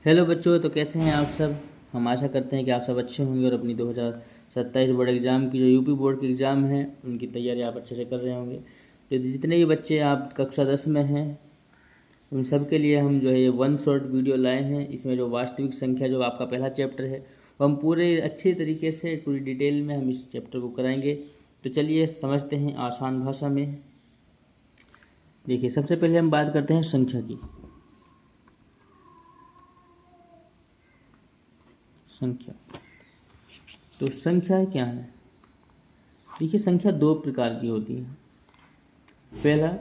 Hello बच्चों, तो कैसे हैं आप सब। हम आशा करते हैं कि आप सब अच्छे होंगे और अपनी 2027 बोर्ड एग्ज़ाम की जो यूपी बोर्ड की एग्ज़ाम है उनकी तैयारी आप अच्छे से कर रहे होंगे। तो जितने भी बच्चे आप कक्षा 10 में हैं उन सब के लिए हम जो है ये वन शॉर्ट वीडियो लाए हैं। इसमें जो वास्तविक संख्या जो आपका पहला चैप्टर है वो हम पूरे अच्छे तरीके से पूरी डिटेल में हम इस चैप्टर को कराएंगे। तो चलिए समझते हैं आसान भाषा में। देखिए, सबसे पहले हम बात करते हैं संख्या की। संख्या, तो संख्या क्या है। देखिए, संख्या दो प्रकार की होती है। पहला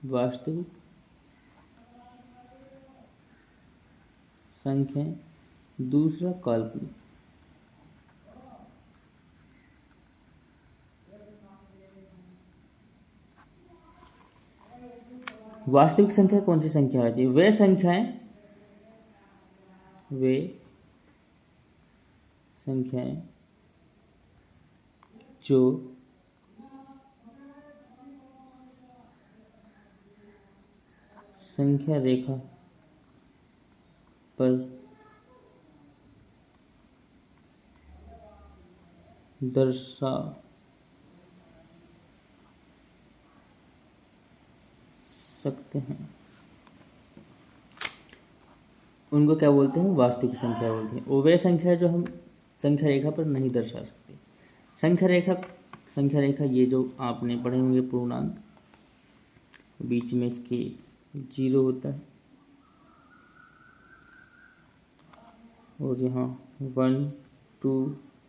वास्तविक संख्या, दूसरा काल्पनिक। वास्तविक संख्या कौन सी संख्या होती है। वे संख्याएं जो संख्या रेखा पर दर्शा सकते हैं उनको क्या बोलते हैं, वास्तविक संख्या बोलते हैं। और वे संख्या जो हम संख्या रेखा पर नहीं दर्शा सकते। संख्या रेखा ये जो आपने पढ़े होंगे पूर्णांक, बीच में इसके जीरो होता है और यहाँ 1 2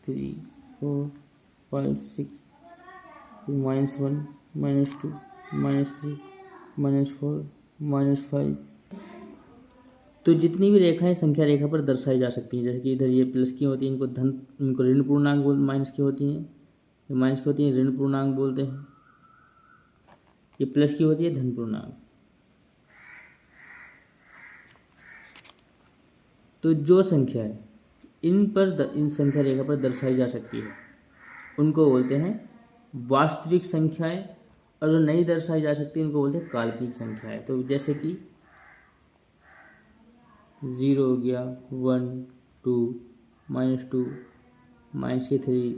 3 4 5 6 -1 -2 -3 -4 -5। तो जितनी भी रेखाएं संख्या रेखा पर दर्शाई जा सकती हैं, जैसे कि इधर ये प्लस की होती हैं, इनको ऋण पूर्णांक माइनस की होती हैं, ये माइनस की होती हैं ऋण पूर्णांक बोलते हैं। ये प्लस की होती है धन पूर्णांक। तो जो संख्या है इन संख्या रेखा पर दर्शाई जा सकती है उनको बोलते हैं वास्तविक संख्याएं, और जो नहीं दर्शाई जा सकती उनको बोलते हैं काल्पनिक संख्याएं। तो जैसे कि 0 हो गया, 1 2 -2 -3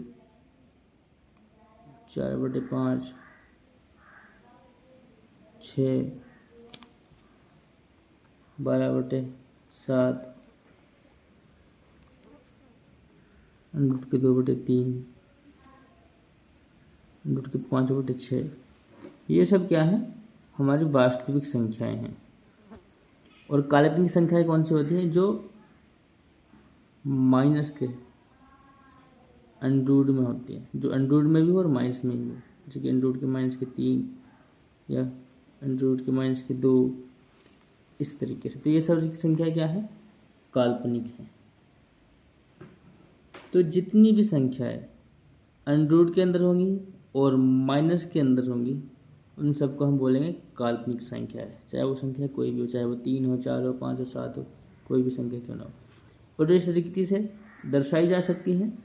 4/5 6 12/7 √2/3 √5/6। ये सब क्या है, हमारी वास्तविक संख्याएं हैं। और काल्पनिक संख्याएं कौन सी होती हैं, जो माइनस के अंडरूट में होती है, जो अंडरूट में भी हो और माइनस में भी हो। जैसे कि अंडरूट के -3 या अंडरूट के -2, इस तरीके से। तो ये सब संख्या क्या है, काल्पनिक है। तो जितनी भी संख्याएं अंडरूट के अंदर होंगी और माइनस के अंदर होंगी उन सबको हम बोलेंगे काल्पनिक संख्या है। चाहे वो संख्या कोई भी हो, चाहे वो 3 हो, 4 हो, 5 हो, 7 हो, कोई भी संख्या क्यों ना हो। और जो इस तरीके से दर्शाई जा सकती हैं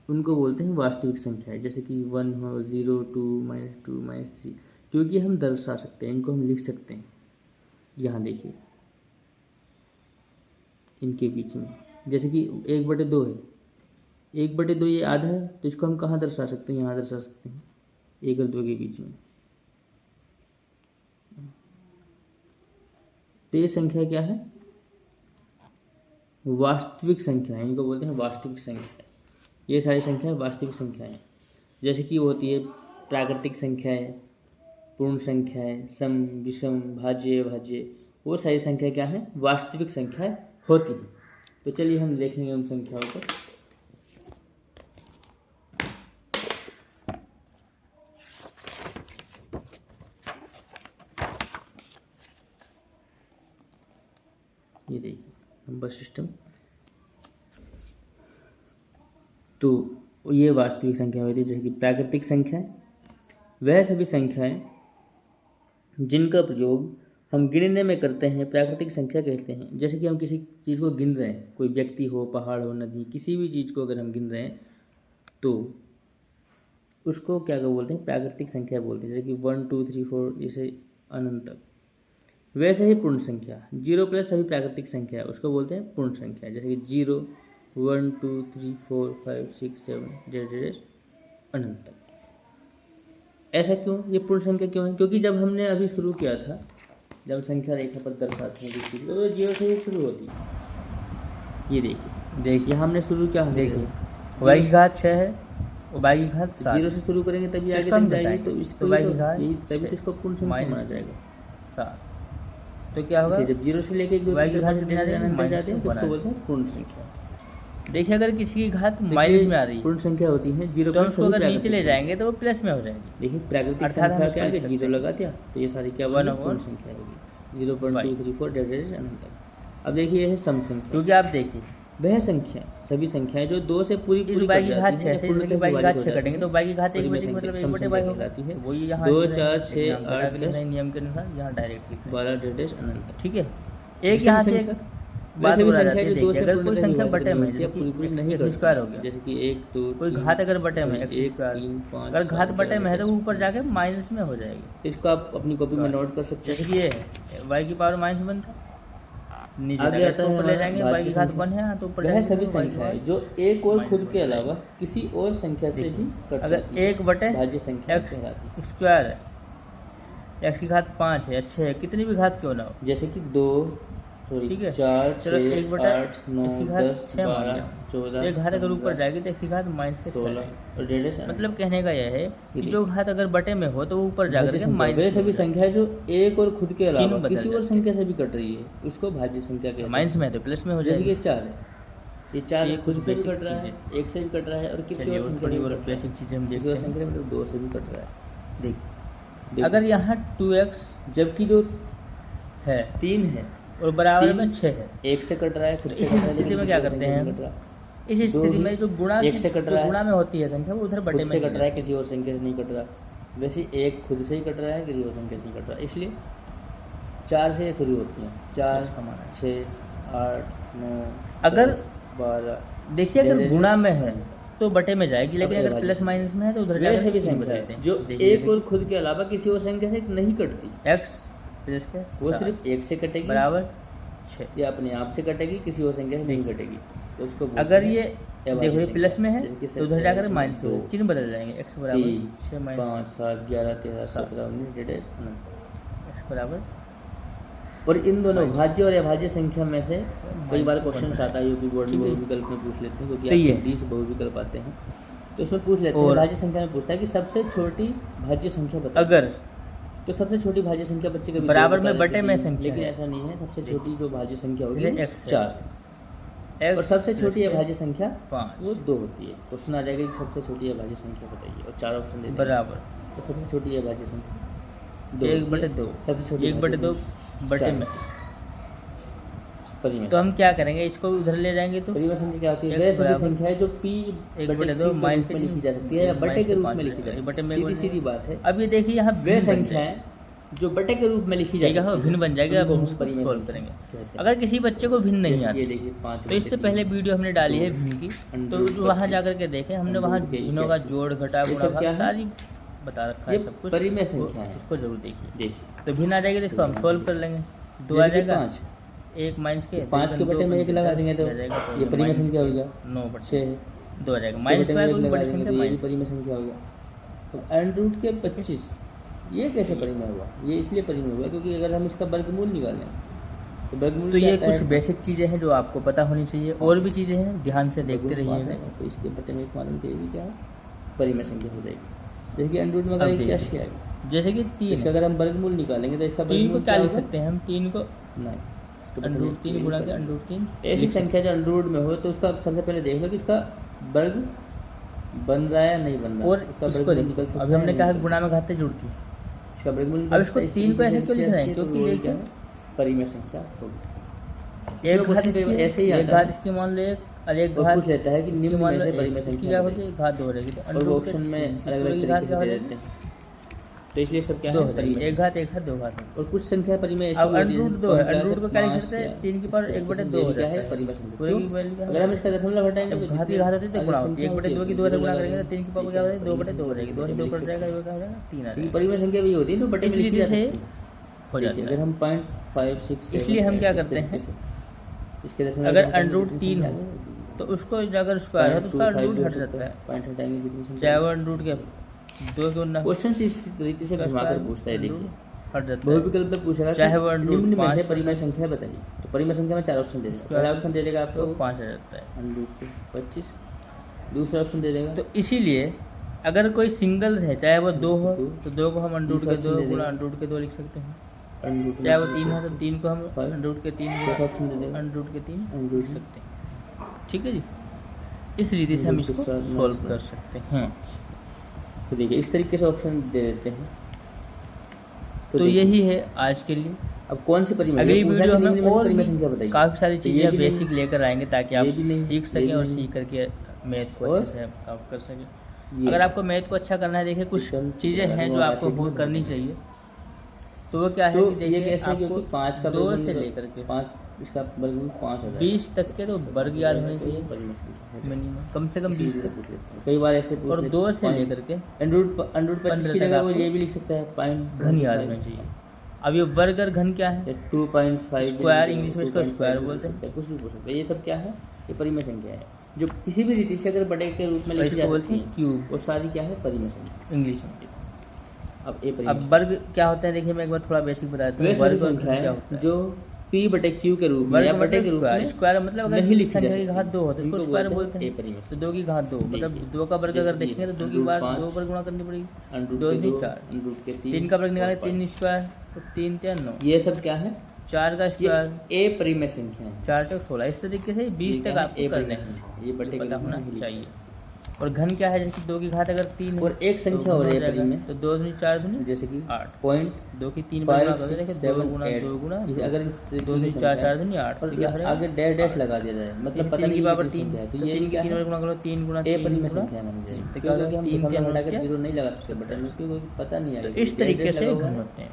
उनको बोलते हैं वास्तविक संख्याएं। जैसे कि 1 हो, 0 2 -2 -3, क्योंकि हम दर्शा सकते हैं, इनको हम लिख सकते हैं। यहाँ देखिए इनके बीच में, जैसे कि 1/2 है, 1/2 ये आधा है, तो इसको हम कहाँ दर्शा सकते हैं, यहाँ दर्शा सकते हैं 1 और 2 के बीच में। तो ये संख्या क्या है, वास्तविक संख्या है, इनको बोलते हैं वास्तविक संख्या। ये सारी संख्याएं वास्तविक संख्याएं। जैसे कि वो होती है प्राकृतिक संख्याएं, पूर्ण संख्याएं, सम विषम भाज्य अभाज्य, वो सारी संख्या क्या है, वास्तविक संख्याएं होती हैं। तो चलिए हम देखेंगे उन संख्याओं को। ये देखिए नंबर सिस्टम। तो ये वास्तविक संख्या होती है। जैसे कि प्राकृतिक संख्या, वह सभी संख्याएं जिनका प्रयोग हम गिनने में करते हैं प्राकृतिक संख्या कहते हैं। जैसे कि हम किसी चीज़ को गिन रहे हैं, कोई व्यक्ति हो, पहाड़ हो, नदी, किसी भी चीज़ को अगर हम गिन रहे हैं तो उसको क्या बोलते हैं, प्राकृतिक संख्या बोलते हैं। जैसे कि 1 2 3 4 जैसे अनंत तक। वैसे ही पूर्ण संख्या 0 प्लस सभी प्राकृतिक संख्या है उसको बोलते हैं पूर्ण संख्या, जैसे कि 0, 1, 2, 3, 4, 5, 6, 7 डेश अनंत तक। ऐसा क्यों, ये पूर्ण संख्या क्यों है? क्योंकि जब हमने अभी शुरू किया था, जब संख्या रेखा पर दर्शाते हैं तो 0 से ही शुरू होती है। ये देखिए हमने शुरू किया, देखिए y की घात 6 है, y की घात 7, 0 से शुरू करेंगे तभी आगे तक जाएगी, तो इसको y की घात तभी तो इसको पूर्ण संख्या माना जाएगा 7। तो क्या होगा, जब 0 से लेके y की घात कितने जाते हैं तो उसको बोलते हैं पूर्ण संख्या। देखिए अगर किसी की घात माइनस में आ रही है, पूर्ण संख्या होती है 0 तो उसको अगर नीचे ले जाएंगे तो वो प्लस में हो जाएगी। देखिए प्राकृतिक संख्या के आगे 0 लगा दिया तो ये सारी क्या बनी, पूर्ण संख्या होगी 0.234 डेश अनंत तक। अब देखिए यह है सम संख्या, क्योंकि आप देखिए वह संख्या सभी संख्याएं जो 2 से पूरी y की घात 6 से y की घात 6 कटेंगे तो y की घात 1 बचेगी, मतलब 1/y हो जाती है। वही यहाँ 2, 4, 6, 8 नियम के अनुसार यहाँ डायरेक्ट 12 डेश अनंत, ठीक है। एक यहाँ से बात हो जाती है, देखिए अगर कोई संख्या बटे में नहीं स्क्वायर हो गया, जैसे कि 1, 2, कोई घात अगर बटे में x स्क्वायर, अगर घात बटे में है तो ऊपर जाके माइनस में हो जाएगी। इसको आप अपनी कॉपी में नोट कर सकते हैं। जैसे कि ये y की पावर माइनस 1 था, नीचे आगे आता है ऊपर ले जाएंगे, y की घात 1 है तो ऊपर वह सभी संख्याएं जो एक और खुद के अलावा किसी और संख्या से भी कट अगर जाती है, 1 बटे भाज्य संख्या x कहलाती है। स्क्वायर है, x की घात 5 है, अच्छे है, कितनी भी घात क्यों ना हो, जैसे कि 2, ठीक है 4, चलो 6, 1 बटा 8, 9, 10, 12, 14, एक घात अगर ऊपर जाएगी तो x की घात माइनस के 16 और डेढ़ से मतलब कहने का यह है कि जो घात अगर बटे में हो तो वो ऊपर जाकर के माइनस। वे सभी संख्याएं जो एक और खुद के अलावा बदल किसी और जाती संख्या से भी कट रही है उसको भाज्य संख्या कहते हैं। माइनस में है तो प्लस में हो जैसे जाएगी। कि 4 है, ये 4 ये खुद से भी basic कट रहा है, चीज़ें। एक से भी कट रहा है और किसी चलिए और और संख्या थोड़ी से भी और कट रहा बेसिक है, चीज़ें हम किसी देखते और हैं। संख्या मतलब 2 से भी कट रहा है। देखिए अगर यहाँ 2x जबकि जो है 3 है और बराबर में 6 है, एक से कट रहा है, खुद तो से इस कट रहा है, स्थिति लेकिन में किसी क्या और करते संख्या से हैं कट रहा है। इस स्थिति में जो गुणा एक से कट रहा है, गुणा में होती है संख्या वो उधर बटे खुद में से नहीं कट रहा है, किसी और संख्या से नहीं कट रहा। वैसे एक खुद से ही कट रहा है, किसी और संख्या से नहीं कट रहा, इसलिए 4 से ये शुरू होती है। 4, 6, 8, 9 अगर 12। देखिए अगर गुणा में है तो बटे में जाएगी, लेकिन अगर प्लस माइनस में है तो उधर वे सभी संख्याएं जो एक और खुद के अलावा किसी और संख्या से नहीं कटती, x प्लस के वो सिर्फ एक से कटेगी बराबर 6, या अपने आप से कटेगी, किसी और संख्या से नहीं कटेगी, तो उसको अगर ये देखो ये प्लस में है जैसे तो उधर जाकर माइनस हो, चिन्ह बदल जाएंगे, x बराबर 6 5, माइनस 7, 11, 13, 17, 19 डेढ़ अनंत। x बराबर। और इन दोनों भाज्य और अभाज्य संख्या में से कई बार क्वेश्चन आता है यूपी बोर्ड में, बहुविकल्प में पूछ लेते हैं, क्योंकि तो ये 20 बहुविकल्प आते हैं तो उसमें पूछ लेते हैं। भाज्य संख्या में पूछता है कि सबसे छोटी भाज्य संख्या बताओ। अगर तो सबसे छोटी भाज्य संख्या बच्चे का बराबर में बटे में संख्या, लेकिन ऐसा नहीं है। सबसे छोटी जो भाज्य संख्या होगी x 4, और सबसे छोटी अभाज्य संख्या 5 वो 2 होती है। क्वेश्चन आ जाएगा कि सबसे छोटी अभाज्य संख्या बताइए और 4 ऑप्शन दे देंगे। बराबर तो सबसे छोटी अभाज्य संख्या 1/2, सबसे छोटी 1/2 बटे में। परिमेय तो हम क्या करेंगे, इसको उधर ले जाएंगे तो परिमेय संख्या क्या होती है? वह सभी संख्या है जो p 1/2 माइनस में लिखी जा सकती है या बटे के रूप में लिखी जा सकती है। सीधी सीधी बात है। अब ये देखिए यहाँ वे संख्याएं जो बटे के रूप में लिखी जा सकती है भिन्न बन जाएगी। अब हम उसको सॉल्व करेंगे। अगर किसी बच्चे को भिन्न नहीं आती तो इससे पहले वीडियो हमने डाली है भिन्न की, तो वहाँ जाकर के देखें, हमने वहाँ भिन्नों का जोड़ घटा गुणा भाग सारी बता रखा है, सब कुछ परिमेय संख्या है, उसको जरूर देखिए। तो भिन्न आ जाएगी तो इसको हम सॉल्व कर लेंगे। 2 आ जाएगा, 1 माइनस के 5 के बटे में 1 लगा देंगे तो ये परिमेय संख्या हो गया। 9/6 2 आ जाएगा, माइनस में कोई बड़ी संख्या माइनस परिमेय संख्या हो गया। तो अंडर रूट के 25 ये कैसे परिमेय हुआ? ये इसलिए परिमेय हुआ क्योंकि अगर हम इसका वर्गमूल निकालें तो वर्गमूल तो ये कुछ बेसिक चीज़ें हैं जो आपको पता होनी चाहिए, और भी चीज़ें हैं, ध्यान से देखते रहिएगा। तो इसके बटे में 1 मालूम के भी क्या है, परिमेय संख्या हो जाएगी। जैसे कि अंडर रूट में अगर क्या आएगा, जैसे कि 3 अगर हम वर्गमूल निकालेंगे तो इसका 3 को क्या लिख सकते हैं हम? 3 को नहीं, अंडर रूट 3 गुणा के अंडर रूट 3 ऐसी संख्या जो अंडर रूट में हो तो उसका सबसे पहले देख लो कि उसका वर्ग बन रहा है या नहीं बन रहा। और इसको देखो, अभी हमने कहा गुणा में घातें जुड़ती हैं, इसका वर्गमूल। अब इसको 3 को ऐसे क्यों लिख रहे हैं? क्योंकि देखिए परिमेय संख्या होगी। एक घात ऐसे ही एक घात इसकी मान लो एक, और एक घात पूछ लेता है कि निम्न में से परिमेय संख्या क्या होती है, घात 2 रहेगी। तो और वो ऑप्शन में अलग-अलग तरीके से दे देते हैं, तो इसलिए सब क्या है, परिमेय। एक घात 2 घात। और कुछ संख्या परिमेय ऐसी अब अंडर रूट 2 है, अंडर रूट को क्या लिख सकते हैं? 3 की पावर 1/2 हो जाता है परिमेय संख्या। पूरे की वैल्यू क्या है? अगर हम इसका दशमलव हटाएंगे तो घात की घात होती है तो गुणा 1/2 की 2 से गुणा करेंगे तो 3 की पावर क्या होती है? 2/2 हो जाएगी। 2 से 2 कट जाएगा, ये क्या हो जाएगा? 3 आ जाएगा। परिमेय संख्या भी होती है तो बटे में लिखी जाती है। हो जाती है। अगर हम पॉइंट 5 6 7 इसलिए हम क्या करते हैं, इसके अगर अंडरूट 3 हो तो उसको अगर स्क्वायर है तो उसका अंडरूट हट जाता है, पॉइंट हटाएंगे कितनी संख्या, चाहे वो अंडरूट के 2 के गुना क्वेश्चन इस तरीके से घुमाकर पूछता है। देखिए हट जाता है, बहुविकल्प में पूछेगा चाहे वो अंडरूट निम्न में 5 से परिमेय संख्या बताइए, तो परिमेय संख्या में 4 ऑप्शन दे देगा। पहला ऑप्शन दे देगा आपको 5 आ जाता है, अंडरूट 25, दूसरा ऑप्शन दे देगा तो इसीलिए अगर कोई सिंगल है चाहे वो 2 हो तो 2 को हम अंडरूट के 2 गुना अंडरूट के 2 लिख सकते हैं, चाहे वो 3 हो तो 3 को हम अंडरूट के 3 चौथा ऑप्शन दे देगा अंडरूट के 3 लिख सकते हैं। ठीक है जी, इस रीति से हम इसको सॉल्व कर सकते हैं। तो देखिए इस तरीके से ऑप्शन दे देते हैं। तो यही है आज के लिए। अब कौन सी परिमेय, अगली वीडियो में और परिमेय संख्या बताइए, काफ़ी सारी चीज़ें बेसिक लेकर आएंगे ताकि आप नहीं, सीख सकें और सीख करके मैथ को अच्छे से आप कर सकें। अगर आपको मैथ को अच्छा करना है, देखिए कुछ चीज़ें हैं जो आपको बहुत करनी चाहिए। तो वो क्या है तो कि देखिए आपको 5 का 2 से लेकर के 5 इसका वर्गमूल 5 होता है, 20 तक के तो वर्ग याद होने चाहिए मिनिमम, कम से कम 20 तक। कई बार ऐसे और 2 से लेकर के अंडरूट 25 की जगह वो ये भी लिख सकता है पॉइंट घन याद होना चाहिए। अब ये वर्ग और घन क्या है, 2.5 स्क्वायर, इंग्लिश में इसको स्क्वायर बोलते हैं, कुछ भी बोल सकते हैं। ये सब क्या है, ये परिमेय संख्या है जो किसी भी रीति से अगर बड़े के रूप में लिखी जाती है क्यूब, वो सारी क्या है, परिमेय संख्या इंग्लिश में। अब वर्ग क्या होता है, देखिए मैं एक बार थोड़ा बेसिक बता देता हूँ। वर्ग संख्या है जो p बटे q के रूप में या बटे के रूप में स्क्वायर मतलब अगर नहीं लिखी संख्या की घात 2 हो तो इसको स्क्वायर बोलते हैं। तो 2 की घात 2 मतलब 2 का वर्ग अगर देखेंगे तो 2 की बार 2 पर गुणा करनी पड़ेगी, 2 नहीं 4, अंडरूट के 3 का वर्ग निकाले 3 स्क्वायर तो 3 3 9, ये सब क्या है, 4 का स्क्वायर ए परिमेय संख्या है, 4 तक 16। इस तरीके से 20 तक आपको करना है, ये बटे पता होना चाहिए। और घन क्या है, जैसे 2 की घात अगर 3 और एक संख्या हो रही है परिमेय तो 2 दूनी 4 दूनी जैसे कि 8, पॉइंट 2 की 3 बार गुणा करो, देखिए 2 गुणा 2 गुणा अगर 2 दूनी 4 4 दूनी 8 और आगे डैश डैश लगा दिया जाए, मतलब पता नहीं बराबर 3 है, तो ये 3 बार गुणा करो, 3 गुणा ए परिमेय संख्या मानी जाएगी, क्योंकि हम 3 हटा कर 0 नहीं लगा सकते बटन में, क्योंकि पता नहीं आएगा। इस तरीके से घन होते हैं।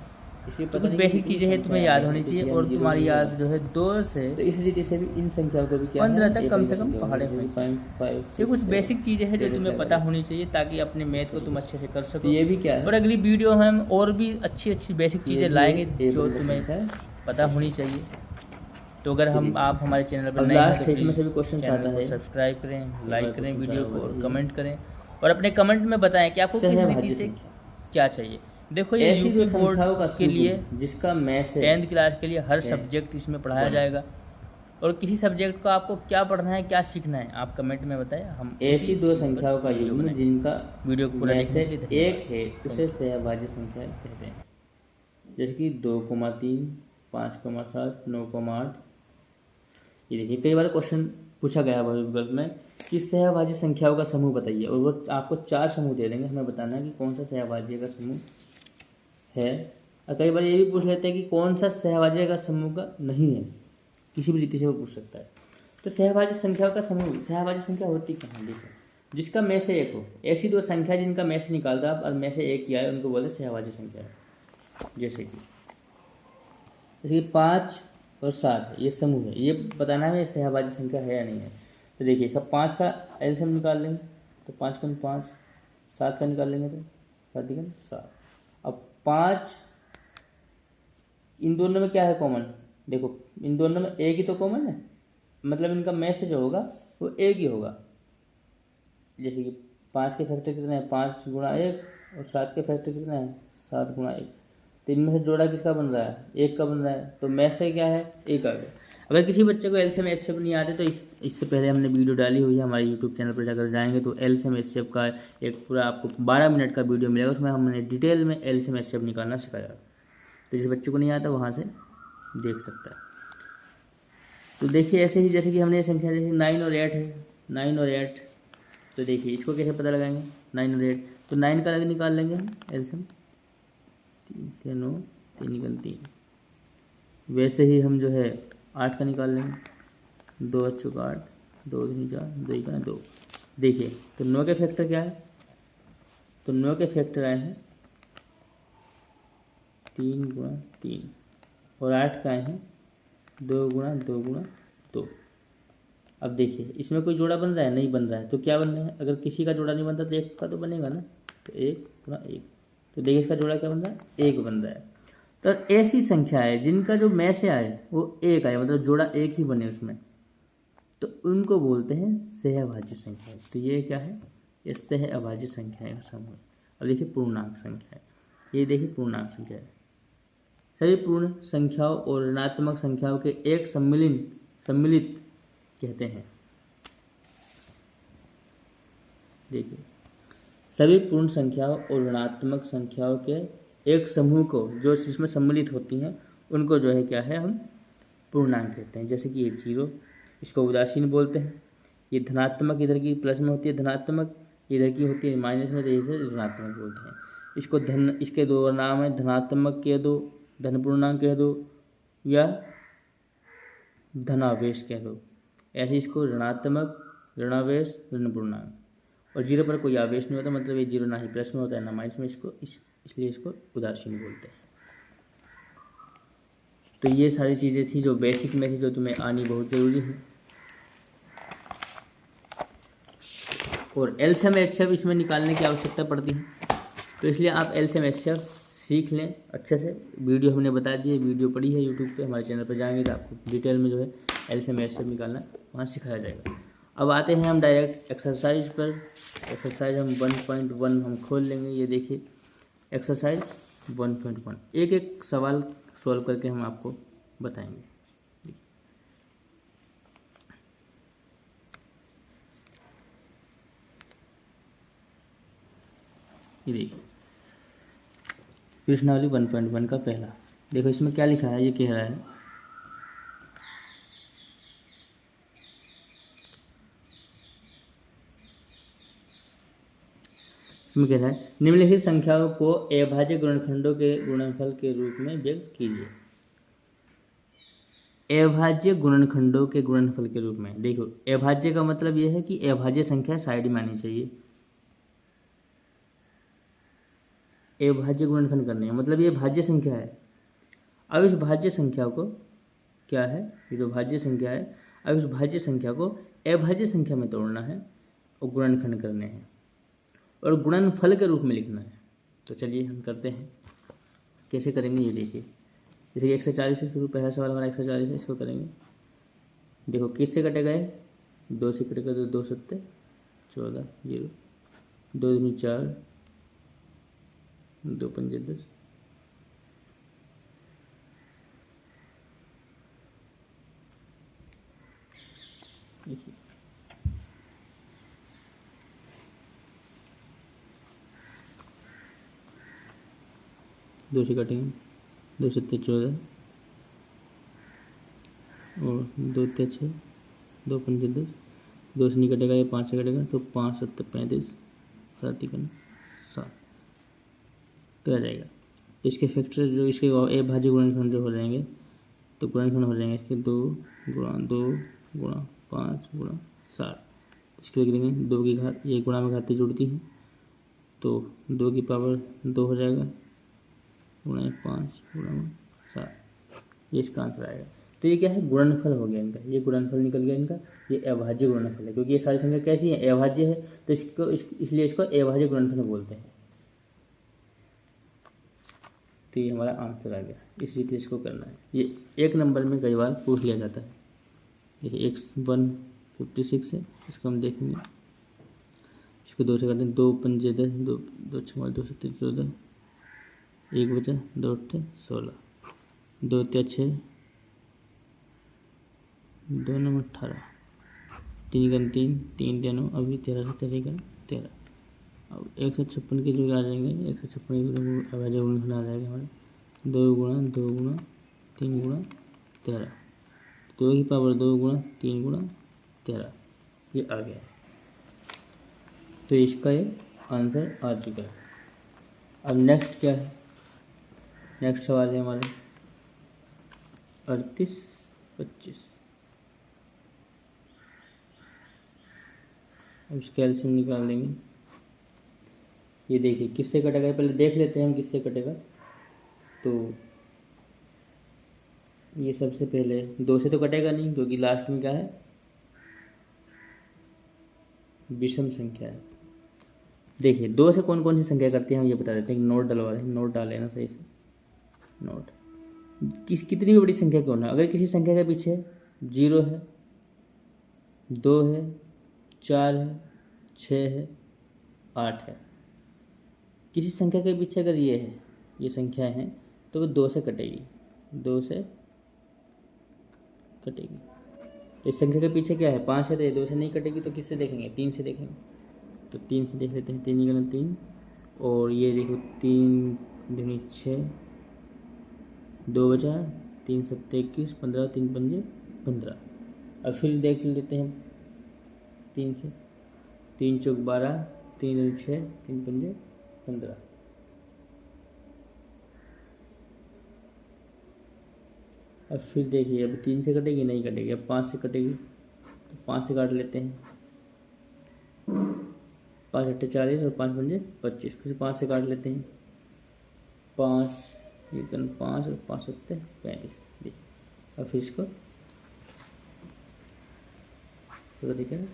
तो कुछ बेसिक चीज़ें हैं तुम्हें याद होनी चाहिए, और तुम्हारी याद जो है 2 से तो इस रीति से भी इन संख्याओं को भी क्या 15 तक कम से कम पहाड़े होने चाहिए। ये कुछ बेसिक चीज़ें हैं जो तुम्हें पता होनी चाहिए ताकि अपने मैथ को तुम अच्छे से कर सको। ये भी क्या है, और अगली वीडियो में हम और भी अच्छी अच्छी बेसिक चीज़ें लाएंगे जो तुम्हें पता होनी चाहिए। तो अगर आप हमारे चैनल पर नए हैं तो चैनल को सब्सक्राइब करें, लाइक करें वीडियो को और कमेंट करें, और अपने कमेंट में बताएं कि आपको किस रीति से क्या चाहिए। देखो ये यूपी बोर्ड के लिए जिसका मैथ 10th क्लास के लिए हर सब्जेक्ट इसमें पढ़ाया जाएगा, और किसी सब्जेक्ट को आपको क्या पढ़ना है, क्या सीखना है, आप कमेंट में बताएं। हम ऐसी 2 संख्याओं का युग्म जिनका वीडियो को पूरा देखने के लिए एक है उसे सहभाज्य संख्या कहते हैं, जैसे कि 2,3, 5,7, 9,8। ये देखिए कई बार क्वेश्चन पूछा गया बहुविकल्प में कि सहभाज्य संख्याओं का समूह बताइए, और वो आपको 4 समूह दे देंगे, हमें बताना है कि कौन सा सहभाज्य का समूह है। और कई बार ये भी पूछ लेते हैं कि कौन सा सहभाज्य का समूह का नहीं है, किसी भी रीति से वो पूछ सकता है। तो सहभाज्य संख्याओं का समूह, सहभाज्य संख्या होती क्या है, देखो जिसका में से एक हो, ऐसी 2 संख्या जिनका में से निकाल दो आप और में से एक ही आए उनको बोले सहभाज्य संख्या है। जैसे कि 5 और 7 ये समूह है, ये बताना है सहभाज्य संख्या है या नहीं है। तो देखिए 5 का एलसीएम निकाल लेंगे तो 5 का 5, 7 का निकाल लेंगे तो 7 का 7। अब 5 इन दोनों में क्या है कॉमन, देखो इन दोनों में एक ही तो कॉमन है, मतलब इनका में से जो होगा वो एक ही होगा। जैसे कि 5 के फैक्टर कितना है, 5 गुणा 1, और 7 के फैक्टर कितना है, 7 गुणा 1। तो इनमें से जोड़ा किसका बन रहा है, एक का बन रहा है, तो में से क्या है, एक आ गया। अगर किसी बच्चे को एलसीएम एचसीएफ नहीं आते तो इससे पहले हमने वीडियो डाली हुई है, हमारे यूट्यूब चैनल पर जाकर जाएंगे तो एलसीएम एचसीएफ का एक पूरा आपको 12 मिनट का वीडियो मिलेगा, उसमें हमने डिटेल में एलसीएम एचसीएफ निकालना सिखाया। तो जिस बच्चे को नहीं आता वहाँ से देख सकता है। तो देखिए ऐसे ही जैसे कि हमने संख्या जैसे 9 और 8 है, 9 और 8, तो देखिए इसको कैसे पता लगाएंगे 9 और 8, तो 9 का निकाल लेंगे हम एलसीएम, 3 9 3 3। वैसे ही हम जो है 8 का निकाल लेंगे, 2 8 8, 2 3 4, 2 का 2। देखिए तो 9 के फैक्टर क्या है, तो 9 के फैक्टर आए हैं 3 गुणा 3, और 8 का आए हैं 2 गुणा 2 गुणा 2। अब देखिए इसमें कोई जोड़ा बन रहा है, नहीं बन रहा है, तो क्या बन रहा है, अगर किसी का जोड़ा नहीं बनता तो एक का तो बनेगा ना, तो 1 गुणा 1। तो देखिए इसका जोड़ा क्या बन रहा है, 1 बन रहा है। तो ऐसी संख्या है जिनका जो में से आए वो एक आए, मतलब जोड़ा एक ही बने उसमें, तो उनको बोलते हैं सहअभाज्य संख्या। तो ये क्या है, ये सहअभाज्य संख्या का समूह। अब देखिए पूर्णांक संख्या है, ये देखिए पूर्णांक संख्या है। सभी पूर्ण संख्याओं और ऋणात्मक संख्याओं के एक सम्मिलित कहते हैं। देखिए सभी पूर्ण संख्याओं और ऋणात्मक संख्याओं के एक समूह को जो इसमें सम्मिलित होती हैं उनको जो है क्या है, हम पूर्णांक कहते हैं। जैसे कि ये 0, इसको उदासीन बोलते हैं। ये धनात्मक इधर की प्लस में होती है धनात्मक, इधर की होती है माइनस में, तो इसे ऋणात्मक बोलते हैं। इसको धन, इसके दो नाम है, धनात्मक कह दो, धन पूर्णांक कह दो, या धनावेश कह दो। ऐसे इसको ऋणात्मक, ऋणावेश, ऋण पूर्णांक। और 0 पर कोई आवेश नहीं होता, मतलब ये 0 ना ही प्लस में होता है ना माइनस में, इसलिए इसको उदासीन बोलते हैं। तो ये सारी चीज़ें थी जो बेसिक में थी, जो तुम्हें आनी बहुत ज़रूरी है। और एलसीएम एचसीएफ इसमें निकालने की आवश्यकता पड़ती है, तो इसलिए आप एलसीएम एचसीएफ सीख लें अच्छे से। वीडियो हमने बता दी है, वीडियो पड़ी है यूट्यूब पे, हमारे चैनल पर जाएंगे तो आपको डिटेल में जो है एलसीएम एचसीएफ निकालना वहाँ सिखाया जाएगा। अब आते हैं हम डायरेक्ट एक्सरसाइज पर। एक्सरसाइज हम 1.1 हम खोल लेंगे। ये देखिए एक्सरसाइज 1.1, एक एक सवाल सॉल्व करके हम आपको बताएंगे। ये देखिए प्रश्नावली 1.1 का पहला, देखो इसमें क्या लिखा है। ये कह रहा है इसमें कह रहा है निम्नलिखित संख्याओं को अभाज्य गुणनखंडों के गुणनफल के रूप में व्यक्त कीजिए। अभाज्य गुणनखंडों के गुणनफल के रूप में। देखो अभाज्य का मतलब यह है कि अभाज्य संख्या साइड में आनी चाहिए। अभाज्य गुणनखंड करने हैं, मतलब ये भाज्य संख्या है। अब इस भाज्य संख्या को क्या है, ये जो भाज्य संख्या है, अब इस भाज्य संख्या को अभाज्य संख्या में तोड़ना है और गुणनखंड करने हैं और गुणनफल के रूप में लिखना है। तो चलिए हम करते हैं, कैसे करेंगे ये देखिए। जैसे कि 140 से शुरू, पहला सवाल हमारा 140 है, इसको करेंगे। देखो किससे कटेगा ये, 2 से कटेगा, तो 2 सत्ते 14, 0, 2 दूनी 4, 2 पंजे 10, देखिए 2 से कटेंगे, 2 सत्ते 14 और 2 ते 6, 2 पंजे 10, 2 से नहीं कटेगा, ये 5 से कटेगा, तो 5 सत्ते 35, 7 तिकन 7, तो आ जाएगा। तो इसके फैक्टर जो इसके अभाज्य गुणनखंड जो हो जाएंगे, तो गुणनखंड हो जाएंगे इसके 2 गुणा 2 गुणा 5 गुणा 7। इसके लिख देंगे 2 की घात, ये गुणा में घातें जुड़ती हैं, तो 2 की पावर 2 हो जाएगा, गुणा 5 गुणा 7, ये इसका आंसर आएगा। तो ये क्या है, गुणनफल हो गया इनका, ये गुणनफल निकल गया इनका, ये अभाज्य गुणनफल है। क्योंकि ये सारी संख्या कैसी है, अभाज्य है, तो इसलिए इसको अभाज्य गुणनफल बोलते हैं। तो ये हमारा आंसर आ गया। इस रीति इसको करना है। ये 1 नंबर में कई बार पूछ लिया जाता है। देखिए 156 है, इसको हम देखेंगे। इसको 2 से करते हैं, 2 पंजे 10, 2 6 2 7 14, 1 बचा, 2 8 16, 2 ते 6, 2 9 18, 3 गन 3, 3 ते 9, अभी 13 से 13। अब 156 के जो आ जाएंगे, 156 के अभाज्य गुणनखंड आ जाएगा हमारे 2 गुणा 2 गुणा 3 गुणा 13, 2 की पावर 2 गुणा 3 गुणा 13, ये आ गया। तो इसका ये आंसर आ चुका है। अब नेक्स्ट क्या है, नेक्स्ट सवाल है हमारे 38 25। अब इसका एलसीएम निकाल देंगे। ये देखिए किससे कटेगा, पहले देख लेते हैं हम किससे कटेगा। तो ये सबसे पहले 2 से तो कटेगा नहीं, क्योंकि लास्ट में क्या है, विषम संख्या है। देखिए 2 से कौन कौन सी संख्या करती है हम ये बता देते हैं। नोट डलवा रहे हैं, नोट डाल लेना सही से। नोट। कितनी भी बड़ी संख्या क्यों ना, अगर किसी संख्या के पीछे 0 है, 2 है, 4 है, 6 है, 8 है, किसी संख्या के पीछे अगर ये है, ये संख्या है, तो वो 2 से कटेगी, 2 से कटेगी। तो इस संख्या के पीछे क्या है, 5 है, तो ये 2 से नहीं कटेगी, तो किससे देखेंगे, 3 से देखेंगे। तो 3 से देख लेते हैं, 3 गुना 3, और ये देखो 3 दूनी 6, 2 बचा, 3 7 21, 15, 3 पंजे 15। अब फिर देख लेते हैं 3 से, 3 चौक 12, 3 दूनी 6, 3 पंजे 15। अब फिर देखिए, अब 3 से कटेगी, नहीं कटेगी, अब 5 से कटेगी, तो 5 से काट लेते हैं, 5 8 40 और 5 पंजे 25, फिर 5 से काट लेते हैं, 5 ये 5 और 5 7 35। अब फिर इसको 17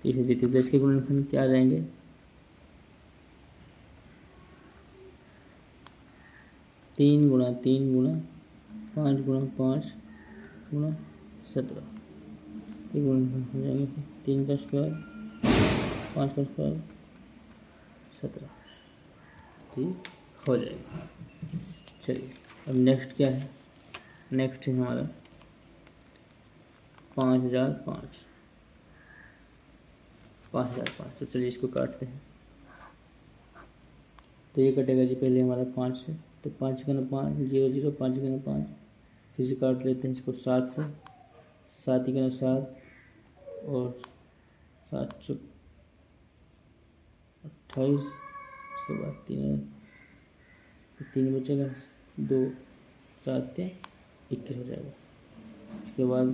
तीसरे जीते, तो इसके गुणनफल क्या आ जाएंगे, 3 गुणा 3 गुणा 5 गुणा 5 गुणा 17 के गुणनफल हो जाएंगे। 3 का स्क्वायर, 5 का स्क्वायर, 17, ठीक हो जाएगा। चलिए अब नेक्स्ट क्या है, नेक्स्ट है हमारा 5005, 5005। तो चलिए इसको काटते हैं, तो ये कटेगा जी पहले हमारा 5 से, तो 5 गुना 5 0 0, 5 गुना 5, फिर से काट लेते हैं इसको 7 से, 7 गुना 7 और 7 चौक 28, उसके बाद 3 बचेगा, 2 7 21 हो जाएगा। उसके बाद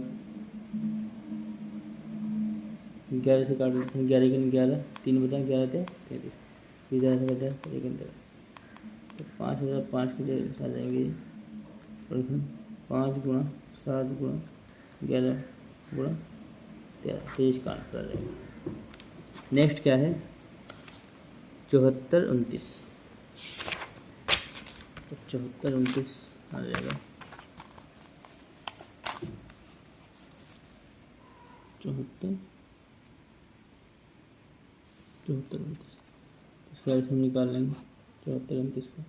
11 से काट लेते हैं, 11 गुना 11, 3 बचा, 11 थे 33, फिर 11 से कटा 1 तो 5005 के जगह आ जाएंगे, और 5 गुणा 7 गुणा 11 गुणा 13, तो इसका आंसर आ जाएगा। नेक्स्ट क्या है, 74 29, तो 74 29 आ जाएगा, 74 29, इसका हम निकाल लेंगे 74 29 को।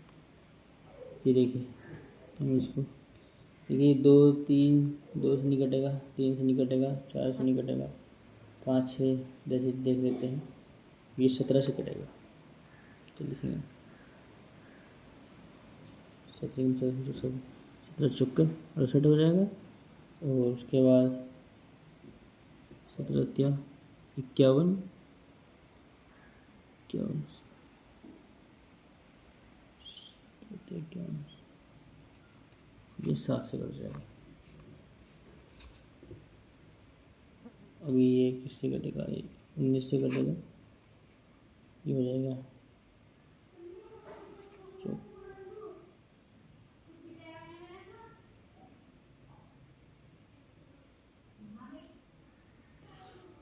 ये देखिए हम इसको देखिए, 2 3 2 से नहीं कटेगा, 3 से नहीं कटेगा, 4 से नहीं कटेगा, 5 6 जैसे देख लेते हैं, ये 17 से कटेगा, तो लिखेंगे 17 चौके 68 हो जाएगा, और उसके बाद 17 51 51, ये 7 से कट जाएगा। अभी ये किससे कटेगा, ये 19 से कटेगा, ये हो जाएगा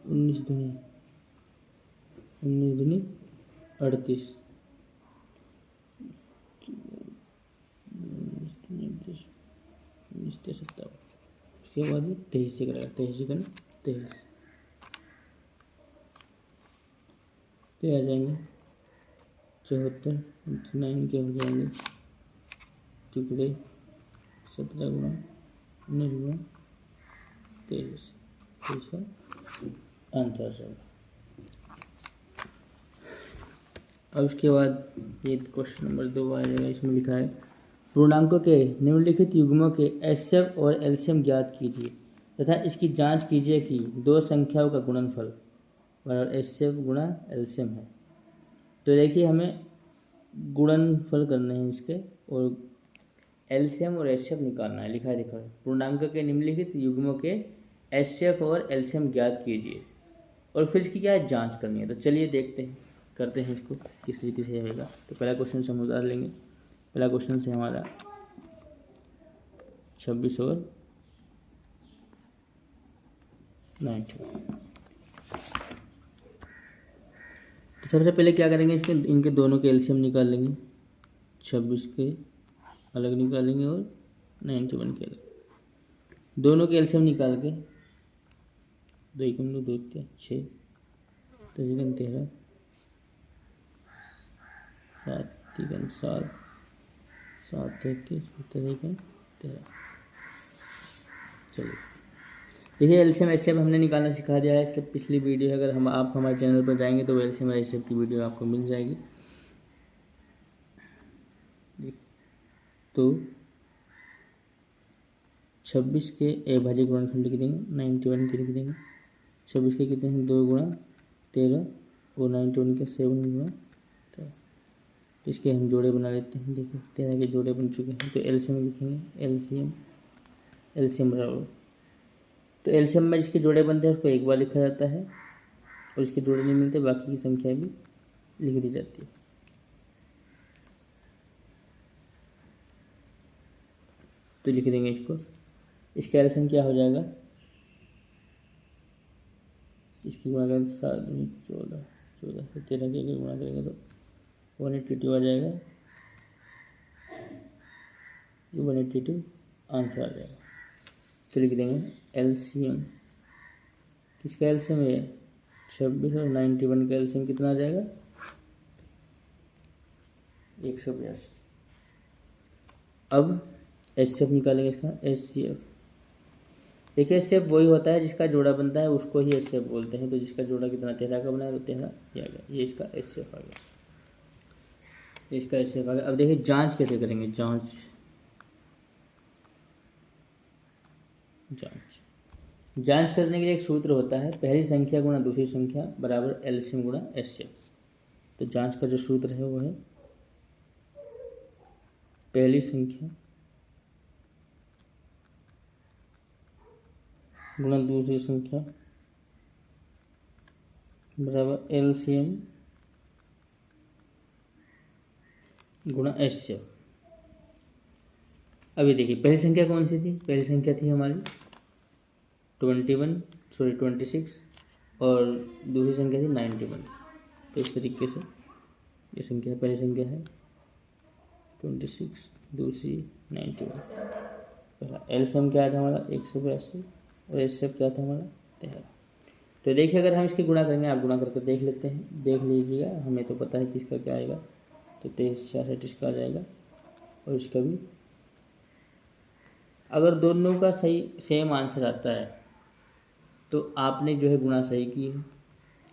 19 दूनी 38, 57, उसके बाद 23 से करेगा, 23 तो आ जाएंगे 74 9 के हो जाएंगे टुकड़े, 17 गुणा 19 गुणा 23, तो इसका आंसर आ जाएगा। अब उसके बाद ये क्वेश्चन नंबर 2 आ जाएगा, इसमें लिखा है पूर्णांकों के निम्नलिखित युग्मों के एचसीएफ और एलसीएम ज्ञात कीजिए तथा इसकी जांच कीजिए कि दो संख्याओं का गुणनफल बराबर एचसीएफ गुणा एलसीएम है। तो देखिए हमें गुणनफल करने हैं इसके, और एलसीएम और एचसीएफ निकालना है। लिखा है देखो, पूर्णांकों के निम्नलिखित युग्मों के एचसीएफ और एलसीएम ज्ञात कीजिए, और फिर इसकी क्या है जांच करनी है। तो चलिए देखते हैं, करते हैं इसको किस तरीके से रहेगा। तो पहला क्वेश्चन से हम उतार लेंगे। पहला क्वेश्चन से हमारा 26 और 90। तो सबसे पहले क्या करेंगे, इसके इनके दोनों के एलसीएम निकाल लेंगे। 26 के अलग निकालेंगे और 91 के अलग, दोनों के एलसीएम निकाल के 2 एकम 2 2 6 तरीकन 13 7 3 7 7 21 तरीकन 13। चलिए देखिए एलसीएम एचसीएफ हमने निकालना सिखा दिया है। इससे पिछली वीडियो है, अगर हम आप हमारे चैनल पर जाएंगे तो एलसीएम एचसीएफ की वीडियो आपको मिल जाएगी। तो 26 के अभाज्य गुणनखंड लिख देंगे, 91 के लिख देंगे। 26 के कितने हैं 2 गुणा 13 और 91 के 7 गुणा 13। तो इसके हम जोड़े बना लेते हैं। देखिए 13 के जोड़े बन चुके हैं। तो एलसीएम लिखेंगे, एलसीएम बराबर, तो एलसीएम में जिसके जोड़े बनते हैं उसको एक बार लिखा जाता है और इसके जोड़े नहीं मिलते बाकी की संख्या भी लिख दी जाती है। तो लिख देंगे इसको। इसका एलसीएम क्या हो जाएगा, इसकी गुणा करें 7 14 14 से 13 के गुणा करेंगे तो 182 आ जाएगा। ये 182 आंसर आ जाएगा। तो लिख देंगे एलसीएम, किसका एलसीएम है 26 और 91 का एलसीएम कितना आ जाएगा 182। अब एचसीएफ निकालेंगे इसका, एचसीएफ देखिए एचसीएफ वही होता है जिसका जोड़ा बनता है उसको ही एचसीएफ बोलते हैं। तो जिसका जोड़ा कितना 13 का बना है तो 13 ये आ गया, ये इसका एचसीएफ आ गया, ये इसका एचसीएफ आ गया। अब देखिए जांच कैसे करेंगे, जांच करने के लिए एक सूत्र होता है, पहली संख्या गुणा दूसरी संख्या बराबर एलसीएम गुणा एचसीएफ। तो जांच का जो सूत्र है वो है पहली संख्या गुणा दूसरी संख्या बराबर एलसीएम गुणा एचसीएफ। अभी देखिए पहली संख्या कौन सी थी, पहली संख्या थी हमारी 26 और दूसरी संख्या थी 91। तो इस तरीके से ये संख्या पहली संख्या है 26, दूसरी 91। पहला एलसीएम क्या था हमारा 182 और एचसीएफ क्या था हमारा 13। तो देखिए अगर हम इसकी गुणा करेंगे, आप गुणा करके देख लेते हैं, देख लीजिएगा, हमें तो पता है कि इसका क्या आएगा। तो 23 66 इसका आ जाएगा और इसका भी। अगर दोनों का सही सेम आंसर आता है तो आपने जो है गुणा सही की है,